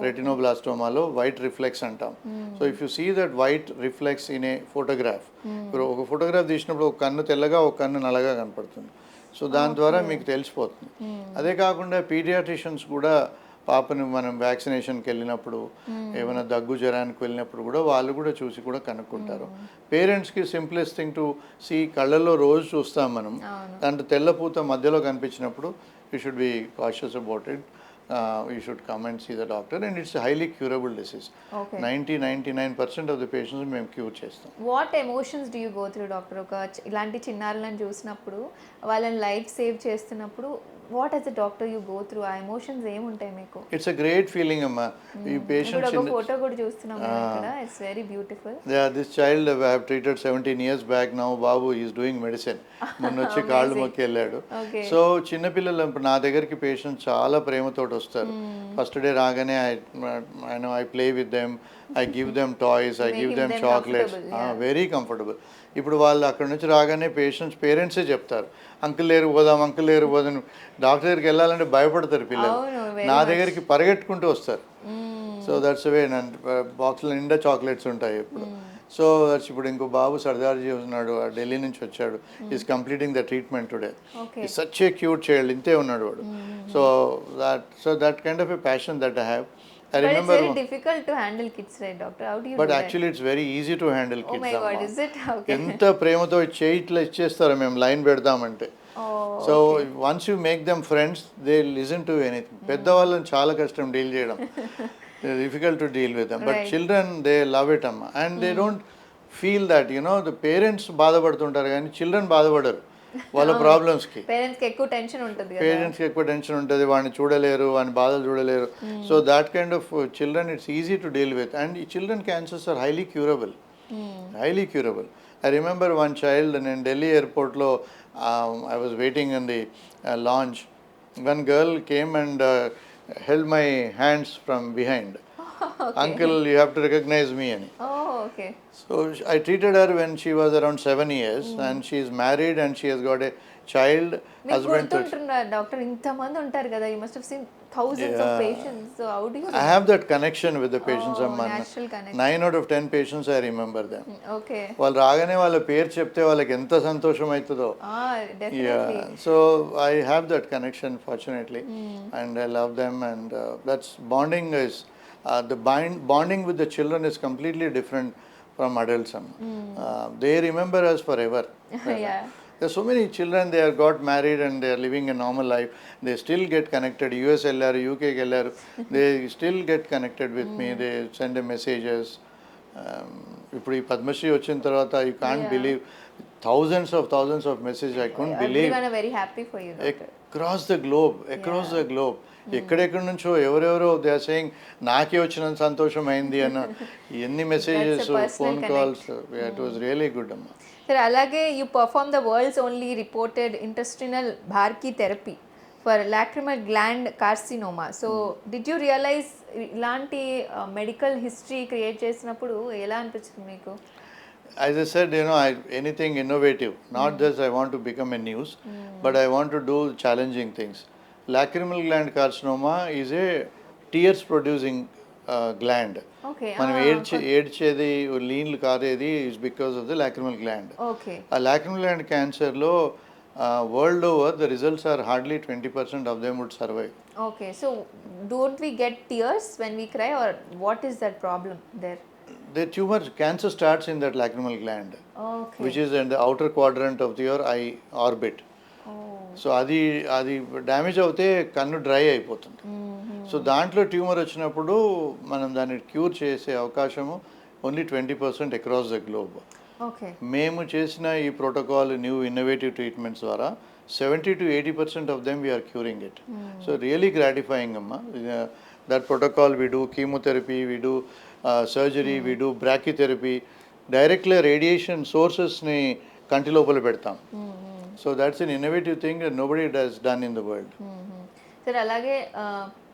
రెటినోబ్లాస్టోమాలో white reflex అంటాం. So if you see that white reflex in a photograph, ఇప్పుడు ఒక photograph తీసినప్పుడు ఒక కన్ను తెల్లగా ఒక కన్ను నల్లగా కనపడుతుంది. సో దాని ద్వారా మీకు తెలిసిపోతుంది. అదే కాకుండా పీడియాట్రిషియన్స్ కూడా పాపని మనం వ్యాక్సినేషన్కి వెళ్ళినప్పుడు, ఏమైనా దగ్గు జ్వరానికి వెళ్ళినప్పుడు కూడా వాళ్ళు కూడా చూసి కూడా కనుక్కుంటారు. పేరెంట్స్కి సింప్లెస్ట్ థింగ్ టు సీ, కళ్ళల్లో రోజు చూస్తాం మనం, దాంట్లో తెల్లపూత మధ్యలో కనిపించినప్పుడు you should be cautious about it. You should come and see the doctor, and it's a highly curable disease. Okay. 99% of the patients మేము క్యూర్ చేస్తాం. What emotions do you go through doctor? ఒక ఇలాంటి చిన్నారులను చూసినప్పుడు, వాళ్ళని life save చేస్తున్నప్పుడు, what as a doctor you go through? ఆ emotions ఏముంటాయి మీకు? ఇట్స్ అ గ్రేట్ ఫీలింగ్ అమ్మా. ఈ పేషెంట్స్ ఒక ఫోటో కూడా చూస్తున్నాం ఇక్కడ. It's very beautiful. This child I have treated 17 years back. Now Babu is doing medicine. మొన్న వచ్చి కాళ్ళు మొక్కి వెళ్ళాడు. సో చిన్నపిల్లలు నా దగ్గరికి పేషెంట్స్ చాలా ప్రేమతోటి వస్తారు. ఫస్ట్ డే రాగానే I play with them, I give them toys, I give them chocolates. Very comfortable. ఇప్పుడు వాళ్ళు అక్కడ నుంచి రాగానే పేరెంట్సే చెప్తారు, అంకుల్ లేరు పోదాం, అంకుల్ లేరు పోదాం. డాక్టర్ దగ్గరికి వెళ్ళాలంటే భయపడతారు పిల్లలు. నా దగ్గరికి పరిగెట్టుకుంటూ వస్తారు. సో దట్స్ వే. బాక్స్లో నిండా చాక్లెట్స్ ఉంటాయి ఇప్పుడు. So that's. ఇప్పుడు ఇంకో బాబు సర్దార్జీ ఉన్నాడు, ఢిల్లీ నుంచి వచ్చాడు. Is completing the treatment today. Is such a cute child. ఇంతే ఉన్నాడు వాడు. So that kind of a passion that I have. I remember. But it's very difficult to handle kids, right, doctor? How do you But do actually it's very easy to handle kids. Oh my God, is it? Okay. ఎంత ప్రేమతో చేయిట్లా ఇచ్చేస్తారు మేము line పెడదామంటే. So once you make them friends, they listen to anything. పెద్దవాళ్ళని చాలా కష్టం deal చేయడం. Difficult to deal with them. But children they love it అమ్మ. And they don't feel that the parents బాధపడుతుంటారు కానీ చిల్డ్రన్ బాధపడరు వాళ్ళ ప్రాబ్లమ్స్కి. పేరెంట్స్కి ఎక్కువ టెన్షన్ ఉంటుంది, వాడిని చూడలేరు, వాడిని బాధలు చూడలేరు. So that kind of children it's easy to deal with. And ఈ children cancers are highly curable. I remember one child. నేను ఢిల్లీ ఎయిర్పోర్ట్లో I was waiting in the lounge. One girl came and held my hands from behind. Uncle you have to recognise me అని. Okay. So I treated her when she was around 7 years, and she is married and she has got a child, మీకు husband. గుర్తుంటున్నారు doctor, ఇంతమంది ఉంటారు కదా, you must have seen thousands of patients, so how do you I have that connection with the patients. Natural connect. 9 out of 10 patients I remember them. Okay. వాళ్ళు రాగానే వాళ్ళ పేరు చెప్తే వాళ్ళకి ఎంత సంతోషం అవుతుందో. Definitely. Yeah, so I have that connection fortunately, and I love them, and that's bonding is bonding with the children is completely different from adults. They remember us forever. Yeah. There's so many children, they have got married and they are living a normal life. They still get connected. US LR, UK LR, they still get connected with me. They send a messages. ఇప్పుడు ఈ పద్మశ్రీ వచ్చిన తర్వాత you can't believe thousands of messages. I couldn't believe. Everyone are very happy for you, doctor. Across the globe. ఎక్కడెక్కడి నుంచో ఎవరెవరో they are saying నాకే వచ్చినంత సంతోషం అయింది అన్న ఎన్ని messages, phone calls. It was really good అమ్మా. సరే, అలాగే you perform the world's only reported intestinal భార్కీ therapy for lacrimal gland carcinoma. So did you realise ఇలాంటి మెడికల్ హిస్టరీ క్రియేట్ చేసినప్పుడు ఎలా అనిపించింది మీకు? As I said, anything innovative. Not just I want to become a news, but I want to do challenging things. Lacrimal gland carcinoma is a tears producing gland. Okay. మనం ఏడ్చేది లీన్లు కారేది is because of the lacrimal gland. Okay. ఆ lacrimal gland క్యాన్సర్లో world over the results are hardly 20% of them would survive. Okay, so don't we get tears when we cry, or what is that problem there? The tumor cancer starts in that lacrimal gland, Okay. which is in the outer quadrant of your eye orbit. So అది damage అవుతే కన్ను dry అయిపోతుంది. So దాంట్లో tumour వచ్చినప్పుడు మనం దాన్ని cure చేసే అవకాశము only 20% across the globe. Okay. మేము చేసిన ఈ ప్రోటోకాల్ న్యూ ఇన్నోవేటివ్ ట్రీట్మెంట్స్ ద్వారా 70 to 80% of them we are curing it. So really gratifying amma. That protocol we do chemotherapy, we do surgery, we do brachytherapy, directly radiation sources ni కంటి లోపల పెడతాం. So that's an innovative thing nobody does done in the world. సరే, అలాగే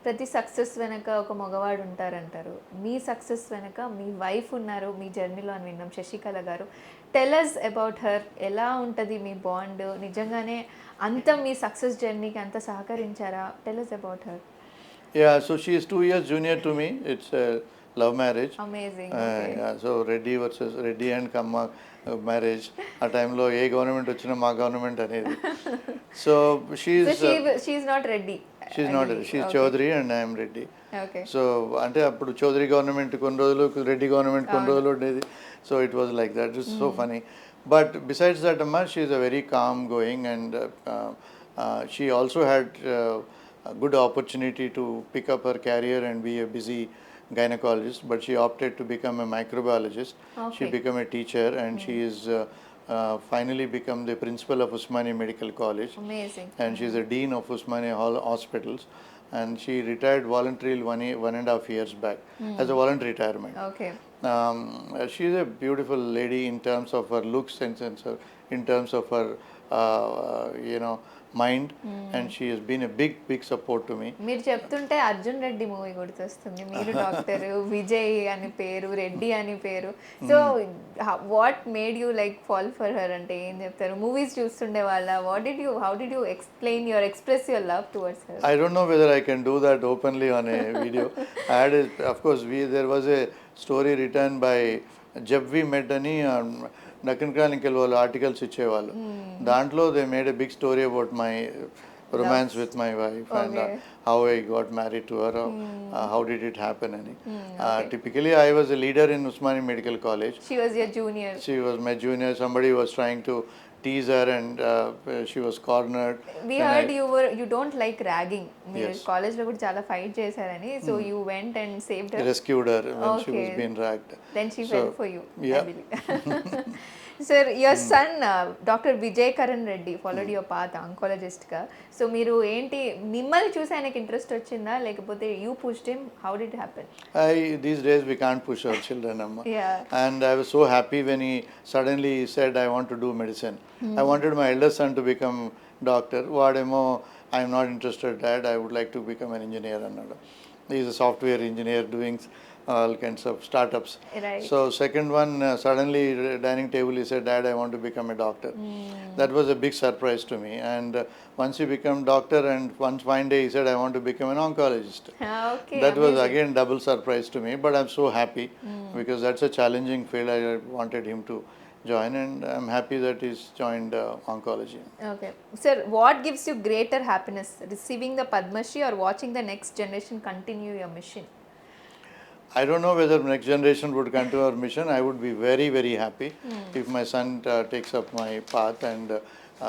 ప్రతి success వెనక ఒక మగవాడు ఉంటారంటారు. మీ success వెనక మీ వైఫ్ ఉన్నారు మీ జర్నీలో అని విన్నాం, శశికళ గారు. Tell us about her. ఎలా ఉంటుంది మీ బాండ్? నిజంగానే అంత మీ సక్సెస్ జర్నీకి అంత సహకరించారా? Tell us about her. Yeah, so she is 2 years junior to me. It's a love marriage. Amazing. Yeah, so Reddy versus Reddy and Kamma marriage. ఆ టైంలో ఏ government వచ్చినా మా గవర్నమెంట్ అనేది. So she's not ready. She's not she's Chaudhary and I'm Reddy. Okay. So అంటే అప్పుడు Chowdary government కొన్ని రోజులు, Reddy government కొన్ని రోజులు ఉండేది. So it was like that. It's so funny. But besides that అమ్మా she is a very calm going, and she also had a good opportunity to pick up her career and be a busy gynecologist, but she opted to become a microbiologist. Okay. She became a teacher, and she is finally become the principal of Usmania Medical College. Amazing. And she is a dean of Usmania Hospitals, and she retired voluntarily 1.5 years back as a voluntary retirement. Okay. She is a beautiful lady in terms of her looks and in terms of her mind, and she has been a big support to me. మీరు చెప్తుంటే Arjun Reddy movie గుర్తొస్తుంది. మీరు doctor Vijay అని పేరు, రెడ్డి అని పేరు. So what made you like fall for her అంటే ఏం చెప్తారు? మూవీస్ చూస్తుండే వాళ్ళ? How did you express your love towards her? I don't know whether I can do that openly on a video. Of course, there was a story written by Jab We Met అని Deccan Chronicle వాళ్ళు articles ఇచ్చేవాళ్ళు. దాంట్లో they made a big story about my romance with my wife and how I got married to her, how did it happen ani. Typically I was a leader in Usmania Medical College. She was your junior. She was my junior. Somebody was trying to tease her and she was cornered. We heard you don't like ragging. మీరు college లో కూడా చాలా fight చేశారని, so you went and saved her. Rescued her when she was being ragged. Then she fell for you. I believe. Sir, your son Dr. Vijay Karan Reddy followed your path oncologist గా. So మీరు ఏంటి, మిమ్మల్ని చూసి ఆయనకి interest వచ్చిందా లేకపోతే you pushed him? How did it happen? These days we can't push our children, amma. Yeah. And I was so happy when he suddenly said I want to do medicine. I wanted my eldest son to become doctor. Vademo I am not interested, dad, I would like to become an engineer annadu. He is a software engineer doing all kinds of startups. Right. So second one, suddenly dining table, he said, Dad, I want to become a doctor. That was a big surprise to me. And once he became doctor, and once one day he said, I want to become an oncologist. Okay, That was amazing. again double surprise to me, but I'm so happy because that's a challenging field. I wanted him to join, and I'm happy that he's joined oncology. Okay. Sir, what gives you greater happiness? Receiving the Padma Shri or watching the next generation continue your mission? I don't know whether next generation would continue our mission. I would be very, very happy if my son takes up my path and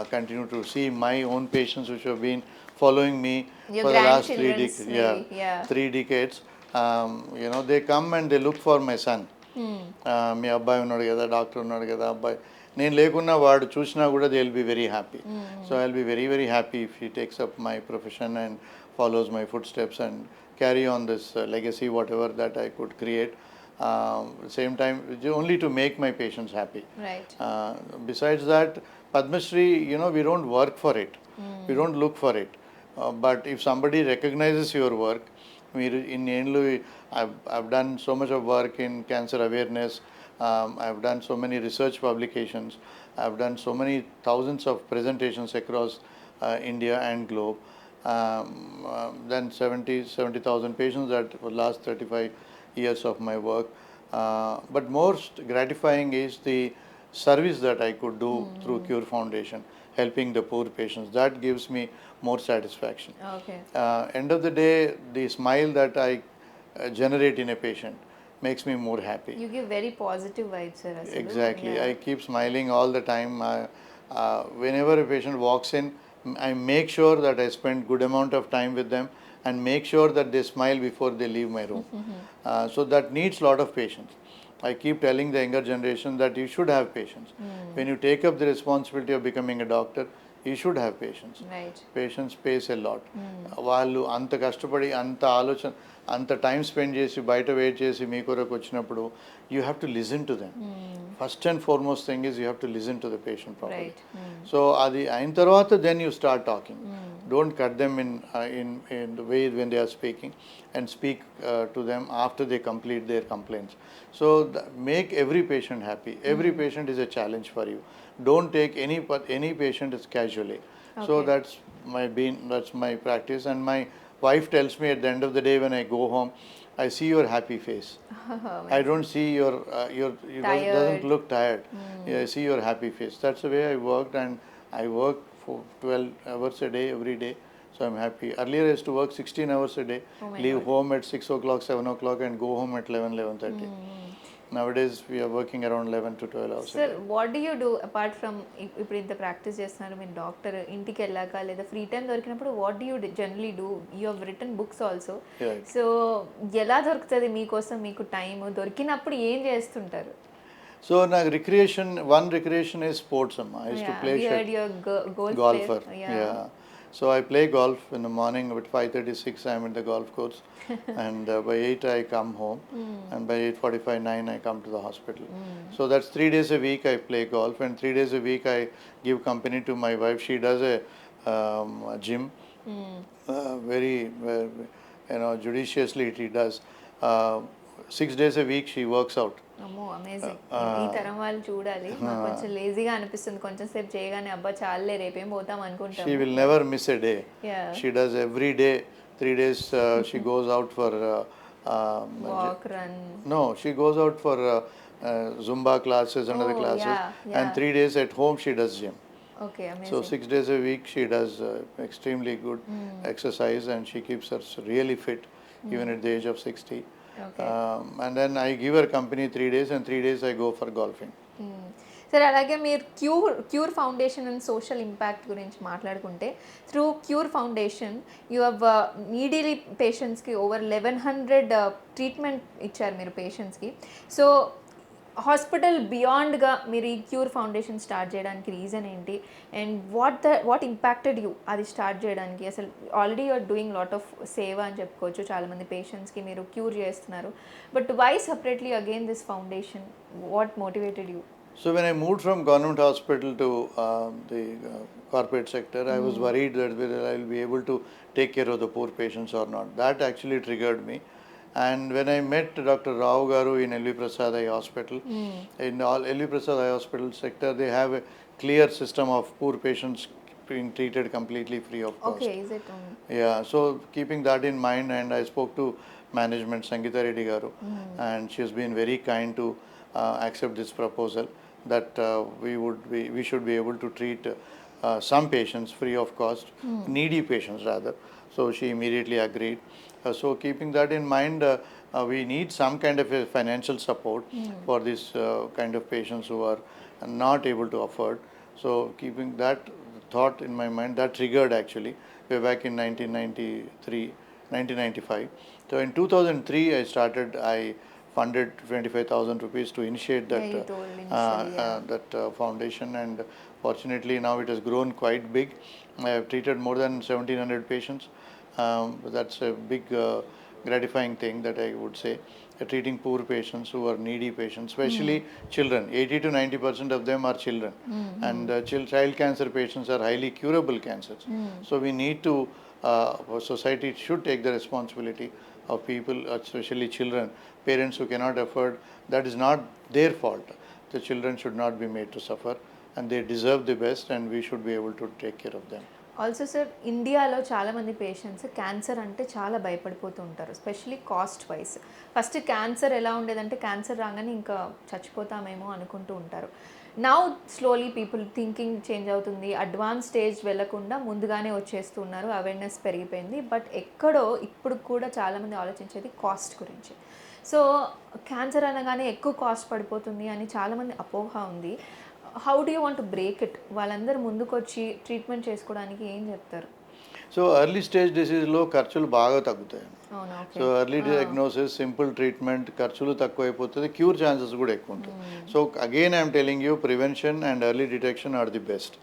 continue to see my own patients which have been following me Your for the last grandchildren's maybe, yeah. 3 decades. They come and they look for my son. మీ అబ్బాయి ఉన్నాడు కదా, doctor ఉన్నాడు కదా అబ్బాయి, నేను లేకున్నా వాడు చూసినా కూడా they will be very happy. So I will be very very happy if he takes up my profession and follows my footsteps and carry on this legacy, whatever that I could create. Same time, only to make my patients happy. Right. Besides that, Padma Shri, we don't work for it. We don't look for it. But if somebody recognizes your work, I've done so much of work in cancer awareness. I've done so many research publications. I've done so many thousands of presentations across India and globe. Then 70,000 patients that for last 35 years of my work. But most gratifying is the service that I could do through Cure Foundation, helping the poor patients. That gives me more satisfaction. Okay. End of the day, the smile that I generate in a patient makes me more happy. You give very positive vibes, sir. Asalu. Exactly. Yeah. I keep smiling all the time. Whenever a patient walks in, I make sure that I spend good amount of time with them and make sure that they smile before they leave my room. So that needs lot of patience. I keep telling the younger generation that you should have patience. When you take up the responsibility of becoming a doctor, you should have patience. Right. Patience pays a lot. వాళ్ళు అంత కష్టపడి అంత ఆలోచన అంత time spend చేసి బయట wait చేసి మీ కొరకు వచ్చినప్పుడు you have to listen to them. First and foremost thing is you have to listen to the patient properly. Right. So అది అయిన తర్వాత then you start talking. Don't cut them in the way when they are speaking, and speak to them after they complete their complaints. So make every patient happy. Every patient is a challenge for you. Don't take any patient as casually. So Okay. that's my practice, and my wife tells me at the end of the day when I go home, I see your happy face. I don't see your doesn't look tired. Yeah, I see your happy face. That's the way I worked, and I work for 12 hours a day every day. So I'm happy. Earlier I used to work 16 hours a day, Oh my leave God. home at 6 o'clock, 7 o'clock, and go home at 11:30. Nowadays we are working around 11 to 12 hours a sir day. What do you do apart from ఇప్పుడు ఇంత practice చేస్తున్నారు మీరు doctor, ఇంటికి వెళ్ళాక లేదా free time దొరికినప్పుడు what do you generally do? You have return books also. Yeah. So ఎలా దొరుకుతుంది మీకోసం మీకు టైం? దొరికినప్పుడు ఏం చేస్తుంటారు? So now one recreation is sports. I used to play we heard your golfer. player. Yeah. So I play golf in the morning at 5:36. I'm in the golf course, and by 8 I come home, and by 8:45, 9 I come to the hospital. So that's 3 days a week I play golf, and 3 days a week I give company to my wife. She does a gym, very judiciously she does. 6 days a week she works out. అమ్మో amazing. ఈ తరం వాళ్ళు చూడాలి. మాకు కొంచెం లేజీగా అనిపిస్తుంది, కొంచెం సేపు చేయగానే అబ్బా చాలే రేపేం పోతాం అనుకుంటాం. She will never miss a day. Yeah. She does every day. 3 days she goes out for Walk, run. no, she goes out for Zumba classes and other Oh, classes, yeah. and 3 days at home she does gym. Okay So amazing. 6 days a week she does extremely good exercise, and she keeps her really fit even at the age of 60. Okay. And then I give her company 3 days, and 3 days I go for golfing. సరే, అలాగే మీరు cure foundation and social impact గురించి మాట్లాడుకుంటే, through cure foundation you have needily పేషెంట్స్కి over 1100 treatment ఇచ్చారు మీరు పేషెంట్స్కి. So hospital బియాండ్గా మీరు ఈ క్యూర్ ఫౌండేషన్ స్టార్ట్ చేయడానికి రీజన్ ఏంటి? అండ్ వాట్ ఇంపాక్టెడ్ యూ అది స్టార్ట్ చేయడానికి? అసలు already you are doing lot of సేవ అని చెప్పుకోవచ్చు, చాలామంది పేషెంట్స్కి మీరు క్యూర్ చేస్తున్నారు. But why separately again this foundation? What motivated you? So when I moved from government hospital to the corporate sector, I was worried that whether I will be able to take care of the poor patients or not. That actually triggered me. And when I met Dr. Rao Garu in LV Prasad Eye Hospital, in all LV Prasad Eye Hospital sector, they have a clear system of poor patients being treated completely free of cost. Okay is it Yeah, so keeping that in mind, and I spoke to management, Sangeeta Reddy Garu, and she has been very kind to accept this proposal that we should be able to treat some patients free of cost, needy patients rather. So she immediately agreed. So keeping that in mind, we need some kind of a financial support for this kind of patients who are not able to afford. So keeping that thought in my mind, that triggered actually way back in 1995. So in 2003, I funded 25,000 rupees to initiate that Yeah, you told initially, foundation, and fortunately now it has grown quite big. I have treated more than 1,700 patients. That's a big gratifying thing that I would say. Treating poor patients who are needy patients, especially children. 80 to 90% of them are children, and child cancer patients are highly curable cancers. So we need to, society should take the responsibility of people, especially children, parents who cannot afford. That is not their fault. The children should not be made to suffer, and they deserve the best, and we should be able to take care of them. Also sir ఇండియాలో చాలామంది patients cancer అంటే చాలా భయపడిపోతూ ఉంటారు, especially cost wise. First cancer ఎలా ఉండేదంటే cancer రాగానే ఇంకా చచ్చిపోతామేమో అనుకుంటూ ఉంటారు. Now slowly people thinking change అవుతుంది, అడ్వాన్స్ స్టేజ్ వెళ్లకుండా ముందుగానే వచ్చేస్తున్నారు, అవేర్నెస్ పెరిగిపోయింది. బట్ ఎక్కడో ఇప్పుడు కూడా చాలామంది ఆలోచించేది కాస్ట్ గురించి. సో క్యాన్సర్ అనగానే ఎక్కువ కాస్ట్ పడిపోతుంది అని చాలామంది అపోహ ఉంది. How do you want to break it? వాళ్ళందరూ ముందుకు వచ్చి ట్రీట్మెంట్ చేసుకోవడానికి ఏం చెప్తారు? సో ఎర్లీ స్టేజ్ డిసీజ్లో ఖర్చులు బాగా తగ్గుతాయి. అవునా? Okay. So early diagnosis, simple treatment, ఖర్చులు తక్కువ అయిపోతుంది, క్యూర్ ఛాన్సెస్ కూడా ఎక్కువ ఉంటాయి. So again I'm telling you, prevention and early detection are the best.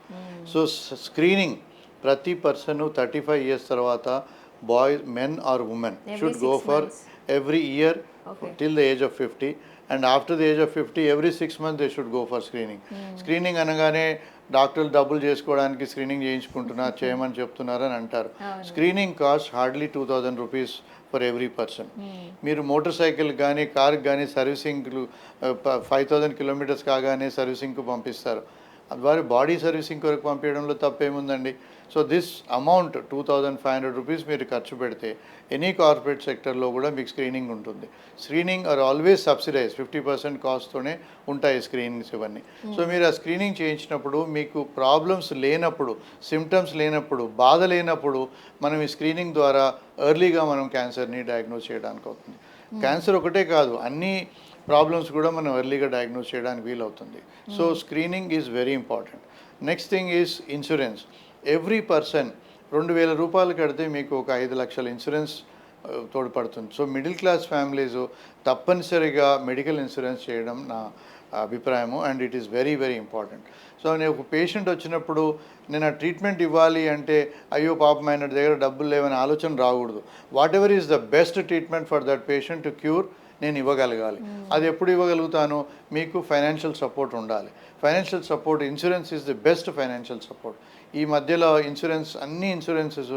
So screening ప్రతి పర్సన్ 35 years తర్వాత men or women should go for every year till the age of 50, and after the age of 50 every 6 months they should go for screening. Screening అనగానే డాక్టర్లు డబ్బులు చేసుకోవడానికి screening చేయమని చెప్తున్నారు అని అంటారు. Screening cost hardly 2,000 rupees for every person. మీరు motor cycle కానీ కార్కి కానీ సర్వీసింగ్లు 5,000 kilometers కాగానే సర్వీసింగ్కు పంపిస్తారు. వారి బాడీ సర్వీసింగ్ కొరకు పంపించడంలో తప్పేముందండి? సో దిస్ అమౌంట్ 2,500 rupees మీరు ఖర్చు పెడితే ఎనీ కార్పొరేట్ సెక్టర్లో కూడా మీకు స్క్రీనింగ్ ఉంటుంది. స్క్రీనింగ్ ఆర్ ఆల్వేస్ సబ్సిడైజ్, 50% కాస్ట్తోనే ఉంటాయి స్క్రీనింగ్స్ ఇవన్నీ. సో మీరు ఆ స్క్రీనింగ్ చేయించినప్పుడు మీకు ప్రాబ్లమ్స్ లేనప్పుడు, సిమ్టమ్స్ లేనప్పుడు, బాధ లేనప్పుడు మనం ఈ స్క్రీనింగ్ ద్వారా ఎర్లీగా మనం క్యాన్సర్ని డయాగ్నోస్ చేయడానికి అవుతుంది. క్యాన్సర్ ఒకటే కాదు, అన్ని ప్రాబ్లమ్స్ కూడా మనం ఎర్లీగా డయాగ్నోస్ చేయడానికి వీలవుతుంది. So screening is very important. Next thing is insurance. Every person 2,000 రూపాయలు కడితే మీకు ఒక 5 లక్షల ఇన్సూరెన్స్ తోడ్పడుతుంది. సో మిడిల్ క్లాస్ ఫ్యామిలీస్ తప్పనిసరిగా మెడికల్ ఇన్సూరెన్స్ చేయడం నా అభిప్రాయము, and it is very very important. So నేను ఒక పేషెంట్ వచ్చినప్పుడు నేను ఆ ట్రీట్మెంట్ ఇవ్వాలి అంటే అయ్యో పాపం ఆయన దగ్గర డబ్బులు లేవని ఆలోచన రాకూడదు. What ever is the best treatment for that patient to cure నేను ఇవ్వగలగాలి. అది ఎప్పుడు ఇవ్వగలుగుతాను? మీకు ఫైనాన్షియల్ సపోర్ట్ ఉండాలి. Financial support, insurance is the best financial support. ఈ మధ్యలో ఇన్సూరెన్స్, అన్ని ఇన్సూరెన్సెస్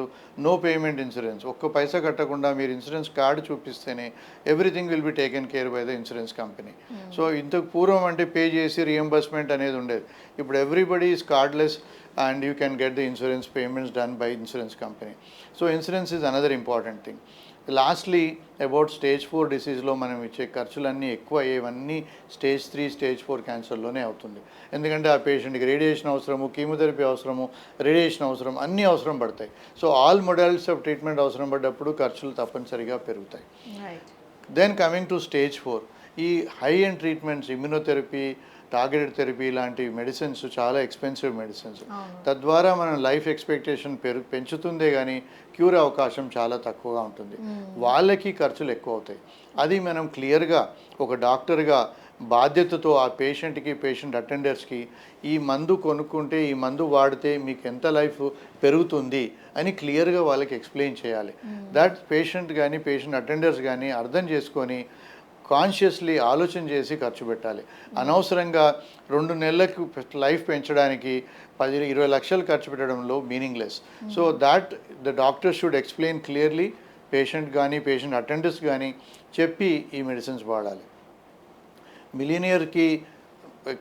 నో పేమెంట్ ఇన్సూరెన్స్, ఒక్క పైసా కట్టకుండా మీరు ఇన్సూరెన్స్ కార్డు చూపిస్తేనే everything will be taken care by the insurance company. So ఇంతకు పూర్వం అంటే పే చేసి రియంబర్స్మెంట్ అనేది ఉండేది. ఇప్పుడు everybody is cardless and you can get the insurance payments done by insurance company. So insurance is another important thing. Lastly, about stage 4 డిసీజ్లో మనం ఇచ్చే ఖర్చులన్నీ ఎక్కువ అయ్యేవన్నీ stage 3, stage 4 క్యాన్సర్లోనే అవుతుంది. ఎందుకంటే ఆ పేషెంట్కి రేడియేషన్ అవసరము, కీమోథెరపీ అవసరము, రేడియేషన్ అవసరం, అన్నీ అవసరం పడతాయి. So all modalities of treatment అవసరం పడ్డప్పుడు ఖర్చులు తప్పనిసరిగా పెరుగుతాయి. దెన్ కమింగ్ టు స్టేజ్ 4, ఈ high end treatments, immunotherapy, targeted therapy లాంటి మెడిసిన్స్ చాలా ఎక్స్పెన్సివ్ మెడిసిన్స్. తద్వారా మనం లైఫ్ ఎక్స్పెక్టేషన్ పెంచుతుందే కానీ క్యూర్ అవకాశం చాలా తక్కువగా ఉంటుంది. వాళ్ళకి ఖర్చులు ఎక్కువ అవుతాయి. అది మనం క్లియర్గా ఒక డాక్టర్గా బాధ్యతతో ఆ పేషెంట్కి, పేషెంట్ అటెండర్స్కి ఈ మందు కొనుక్కుంటే, ఈ మందు వాడితే మీకు ఎంత లైఫ్ పెరుగుతుంది అని క్లియర్గా వాళ్ళకి ఎక్స్ప్లెయిన్ చేయాలి. దట్ పేషెంట్ కానీ పేషెంట్ అటెండర్స్ కానీ అర్థం చేసుకొని కాన్షియస్లీ ఆలోచన చేసి ఖర్చు పెట్టాలి. అనవసరంగా 2 నెలలకు లైఫ్ పెంచడానికి 10-20 లక్షలు ఖర్చు పెట్టడంలో meaningless. So that the doctor should explain clearly patient కానీ పేషెంట్ అటెండర్స్ కానీ చెప్పి ఈ మెడిసిన్స్ వాడాలి. మిలియనియర్కి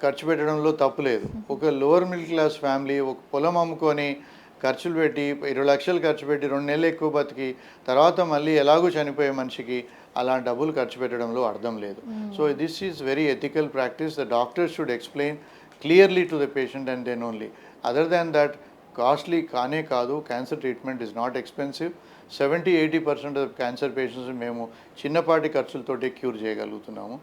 ఖర్చు పెట్టడంలో తప్పు లేదు. ఒక లోవర్ మిడిల్ క్లాస్ ఫ్యామిలీ ఒక పొలం అమ్ముకొని ఖర్చులు పెట్టి 20 లక్షలు ఖర్చు పెట్టి 2 నెలలు ఎక్కువ బతికి తర్వాత మళ్ళీ ఎలాగో చనిపోయే మనిషికి అలా డబ్బులు ఖర్చు పెట్టడంలో అర్థం లేదు. So this is very ethical practice. The doctor should explain clearly to the patient and then only. Other than that costly కానే కాదు. Cancer treatment is not expensive. 70-80% of cancer patients మేము చిన్నపాటి ఖర్చులతోటి క్యూర్ చేయగలుగుతున్నాము.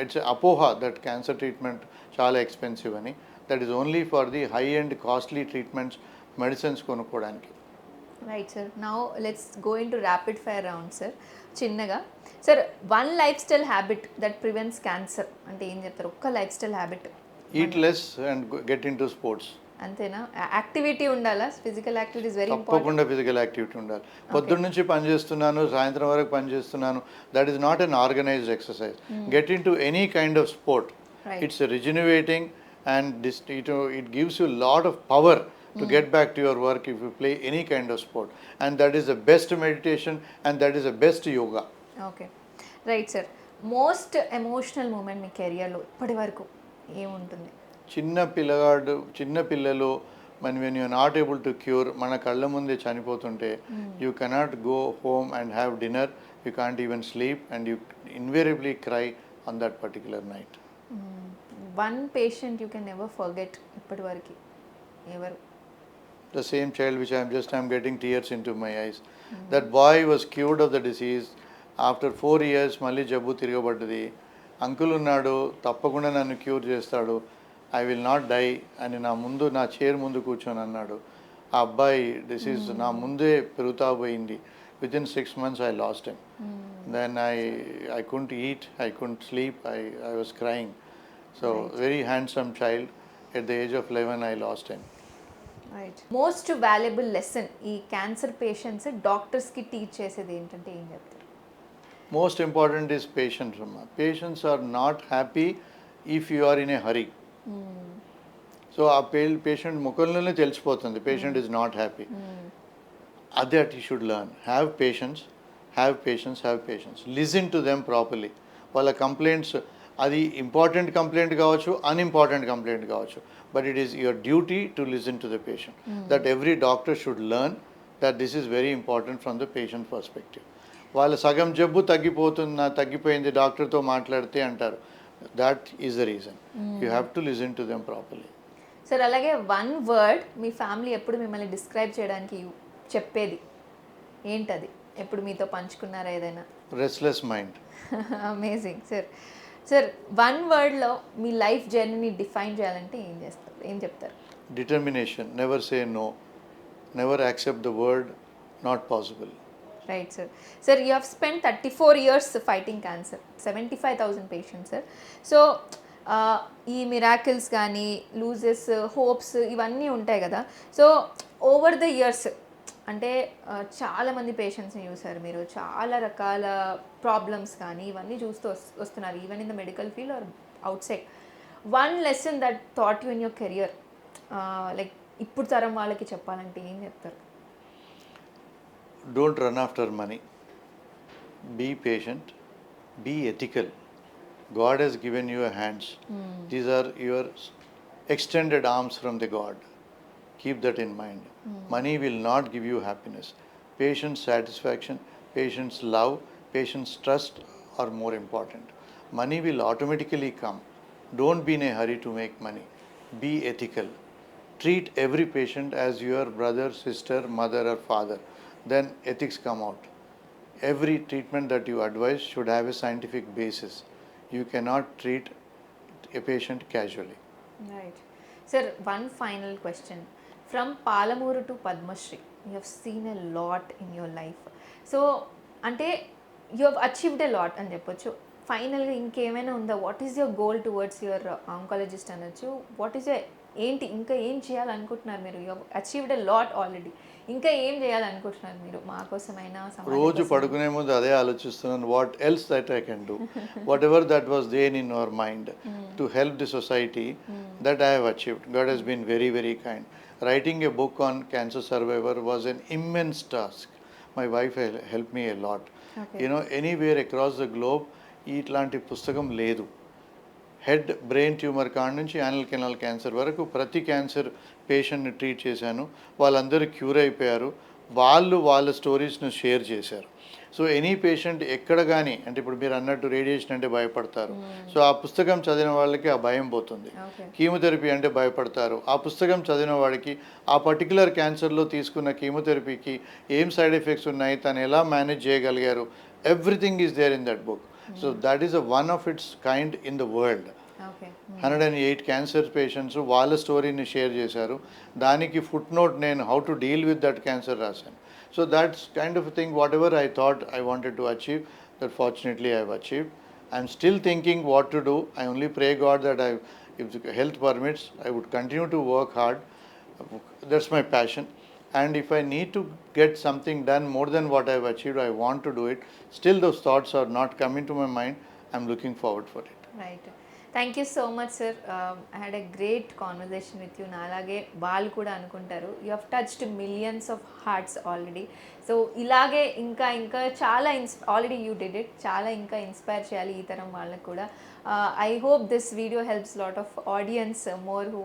ఇట్స్ అపోహ that cancer treatment చాలా expensive అని. That is only for the high and costly treatments, medicines కొనుక్కోవడానికి. Right sir. Now let's go into rapid fire round sir. చిన్నగా sir, one lifestyle habit that prevents cancer అంటే ఏం చెప్తారు? ఒక్క lifestyle habit. Eat less and get into sports. అంతేనా? Activity ఉండాలా? Physical activity is very important. తప్పకుండా physical activity ఉండాలి. పొద్దున్న నుంచి పని చేస్తున్నాను, సాయంత్రం వరకు పని చేస్తున్నాను, that is not unorganised exercise. Get into any kind of sport. It's regenerating and it gives you a lot of power to get back to your work if you play any kind of sport, and that is the best meditation and that is the best yoga. Okay, right sir. Most emotional moment మీ కెరియర్లో ఇప్పటి వరకు ఏముంటుంది? చిన్న పిల్లలు when you are not able to cure, మన కళ్ళ ముందే చనిపోతుంటే you cannot go home and have dinner, you can't even sleep and you invariably cry on that particular night. One patient you can never forget ఇప్పటి వరకు ఎవరు? The same child which I'm getting tears into my eyes. That boy was cured of the disease. After 4 years మళ్ళీ జబ్బు తిరగబడ్డది. Uncle ఉన్నాడు, తప్పకుండా నన్ను cure చేస్తాడు, I will not die అని నా చైర్ ముందు కూర్చొని అన్నాడు. ఆ అబ్బాయి డిసీజ్ నా ముందే పెరుగుతా పోయింది. Within 6 months I lost him. Then I couldn't eat, I couldn't sleep, I was crying. So very handsome child. At the age of 11 I lost him. Right. Most valuable lesson ఈ cancer patients డాక్టర్స్కి teach చేసేది ఏంటంటే ఏం చెప్తారు? Most important is patience, Rama. Patients are not happy if you are in a hurry. So ఆ patient ముఖంలోనే తెలిసిపోతుంది patient is not happy. అదే you should learn. Have patience. Listen to them properly. వాళ్ళ complaints అది important complaint కావచ్చు, unimportant complaint కావచ్చు, but it is your duty to listen to the patient. That every doctor should learn that this is very important from the patient perspective. వాళ్ళ సగం జబ్బు తగ్గిపోయింది డాక్టర్తో మాట్లాడితే అంటారు. That is the reason. You have to listen to them properly. Sir, అలాగే one word మీ family ఎప్పుడు మిమ్మల్ని డిస్క్రైబ్ చేయడానికి చెప్పేది ఏంటది? ఎప్పుడు మీతో పంచుకున్నారా ఏదైనా? Restless mind. Amazing sir. Sir, one వర్డ్లో మీ లైఫ్ జర్నీని డిఫైన్ చేయాలంటే ఏం చెప్తారు? Determination. Never say no, never accept the word not possible. Right sir. Sir, you have spend 34 years fighting cancer, 75,000 patients sir. So ఈ మిరాకిల్స్ కానీ losses, hopes ఇవన్నీ ఉంటాయి కదా. సో ఓవర్ ద ఇయర్స్ అంటే చాలామంది పేషెంట్స్ని చూసారు మీరు, చాలా రకాల ప్రాబ్లమ్స్ కానీ ఇవన్నీ చూస్తూ వస్తున్నారు, even in the medical field or outside. One lesson that taught you in your career, like ఇప్పుడు తరం వాళ్ళకి చెప్పాలంటే ఏం చెప్తారు? Don't run after money. Be patient. Be ethical. God has given you a hands. These are your extended arms from the God. Keep that in mind. Money will not give you happiness. Patient's satisfaction, patient's love, patient's trust are more important. Money will automatically come. Don't be in a hurry to make money. Be ethical. Treat every patient as your brother, sister, mother or father. Then ethics come out. Every treatment that you advise should have a scientific basis. You cannot treat a patient casually. Right. Sir, one final question. From Palamuru to Padmashri, you have seen a lot in your life. So, ante you have achieved a lot అని చెప్పొచ్చు. ఫైనల్గా ఇంకేమైనా ఉందా? What is your goal towards your oncologist అనొచ్చు. What is ఏంటి ఇంకా ఏం చేయాలనుకుంటున్నారు మీరు? You achieved a lot already. ఇంకా ఏం చేయాలనుకుంటున్నారు మీరు మా కోసమైనా? రోజు పడుకునే ముందు అదే ఆలోచిస్తున్నాను, what else that I can do, whatever that was there in your mind to help the society, that I have achieved. God he's been very very kind. Writing a book on cancer survivor was an immense task. My wife help me a lot. Okay. You know anywhere across the globe ఇట్లాంటి పుస్తకం లేదు. Head brain tumour కాడ నుంచి anal canal cancer వరకు ప్రతి cancer పేషెంట్ని treat చేశాను. వాళ్ళందరూ క్యూర్ అయిపోయారు. వాళ్ళ స్టోరీస్ను షేర్ చేశారు. సో ఎనీ పేషెంట్ ఎక్కడ కానీ, అంటే ఇప్పుడు మీరు అన్నట్టు రేడియేషన్ అంటే భయపడతారు. సో ఆ పుస్తకం చదివిన వాళ్ళకి ఆ భయం పోతుంది. Okay. కీమోథెరపీ అంటే భయపడతారు. ఆ పుస్తకం చదివిన వాడికి ఆ పర్టికులర్ క్యాన్సర్లో తీసుకున్న కీమోథెరపీకి ఏం సైడ్ ఎఫెక్ట్స్ ఉన్నాయి, తను ఎలా మేనేజ్ చేయగలిగారు, everything is there in that book. So that is one of its kind in the world. Okay. 108 cancer patients వాళ్ళ స్టోరీని షేర్ చేశారు. దానికి ఫుట్ నోట్ నేను how to deal with that cancer రాశాను. So that's kind of thing whatever I thought I wanted to achieve, that fortunately I have achieved. I'm still thinking what to do. I only pray God that if the health permits, I would continue to work hard. That's my passion. And if I need to get something done more than what I've achieved, I want to do it. Still those thoughts are not coming to my mind. I'm looking forward for it. Right. Thank you so much sir. I had a great conversation with you. నా అలాగే వాళ్ళు కూడా అనుకుంటారు. You have touched millions of hearts already. So ఇలాగే ఇంకా ఇంకా చాలా already you did it. చాలా ఇంకా ఇన్స్పైర్ చేయాలి ఈ తరం వాళ్ళకు కూడా. I hope this video helps lot of audience more who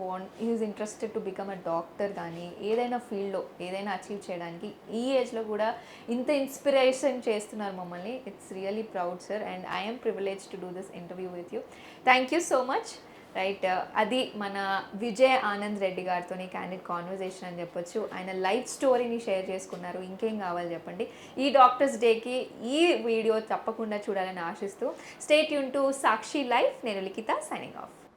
is interested to become a doctor కానీ ఏదైనా ఫీల్డ్లో ఏదైనా అచీవ్ చేయడానికి ఈ ఏజ్లో కూడా ఇంత ఇన్స్పిరేషన్ చేస్తున్నారు మమ్మల్ని. It's really proud sir, and I'm privilege to do this interview with you. Thank you so much. Right, అది మన విజయ్ ఆనంద్ రెడ్డి గారితో క్యాండిడ్ కాన్వర్జేషన్ అని చెప్పొచ్చు. ఆయన లైఫ్ స్టోరీని షేర్ చేసుకున్నారు. ఇంకేం కావాలి చెప్పండి. ఈ డాక్టర్స్ డేకి ఈ వీడియో తప్పకుండా చూడాలని ఆశిస్తూ stay tune to Sakshi life. నేను లిఖిత, సైనింగ్ ఆఫ్.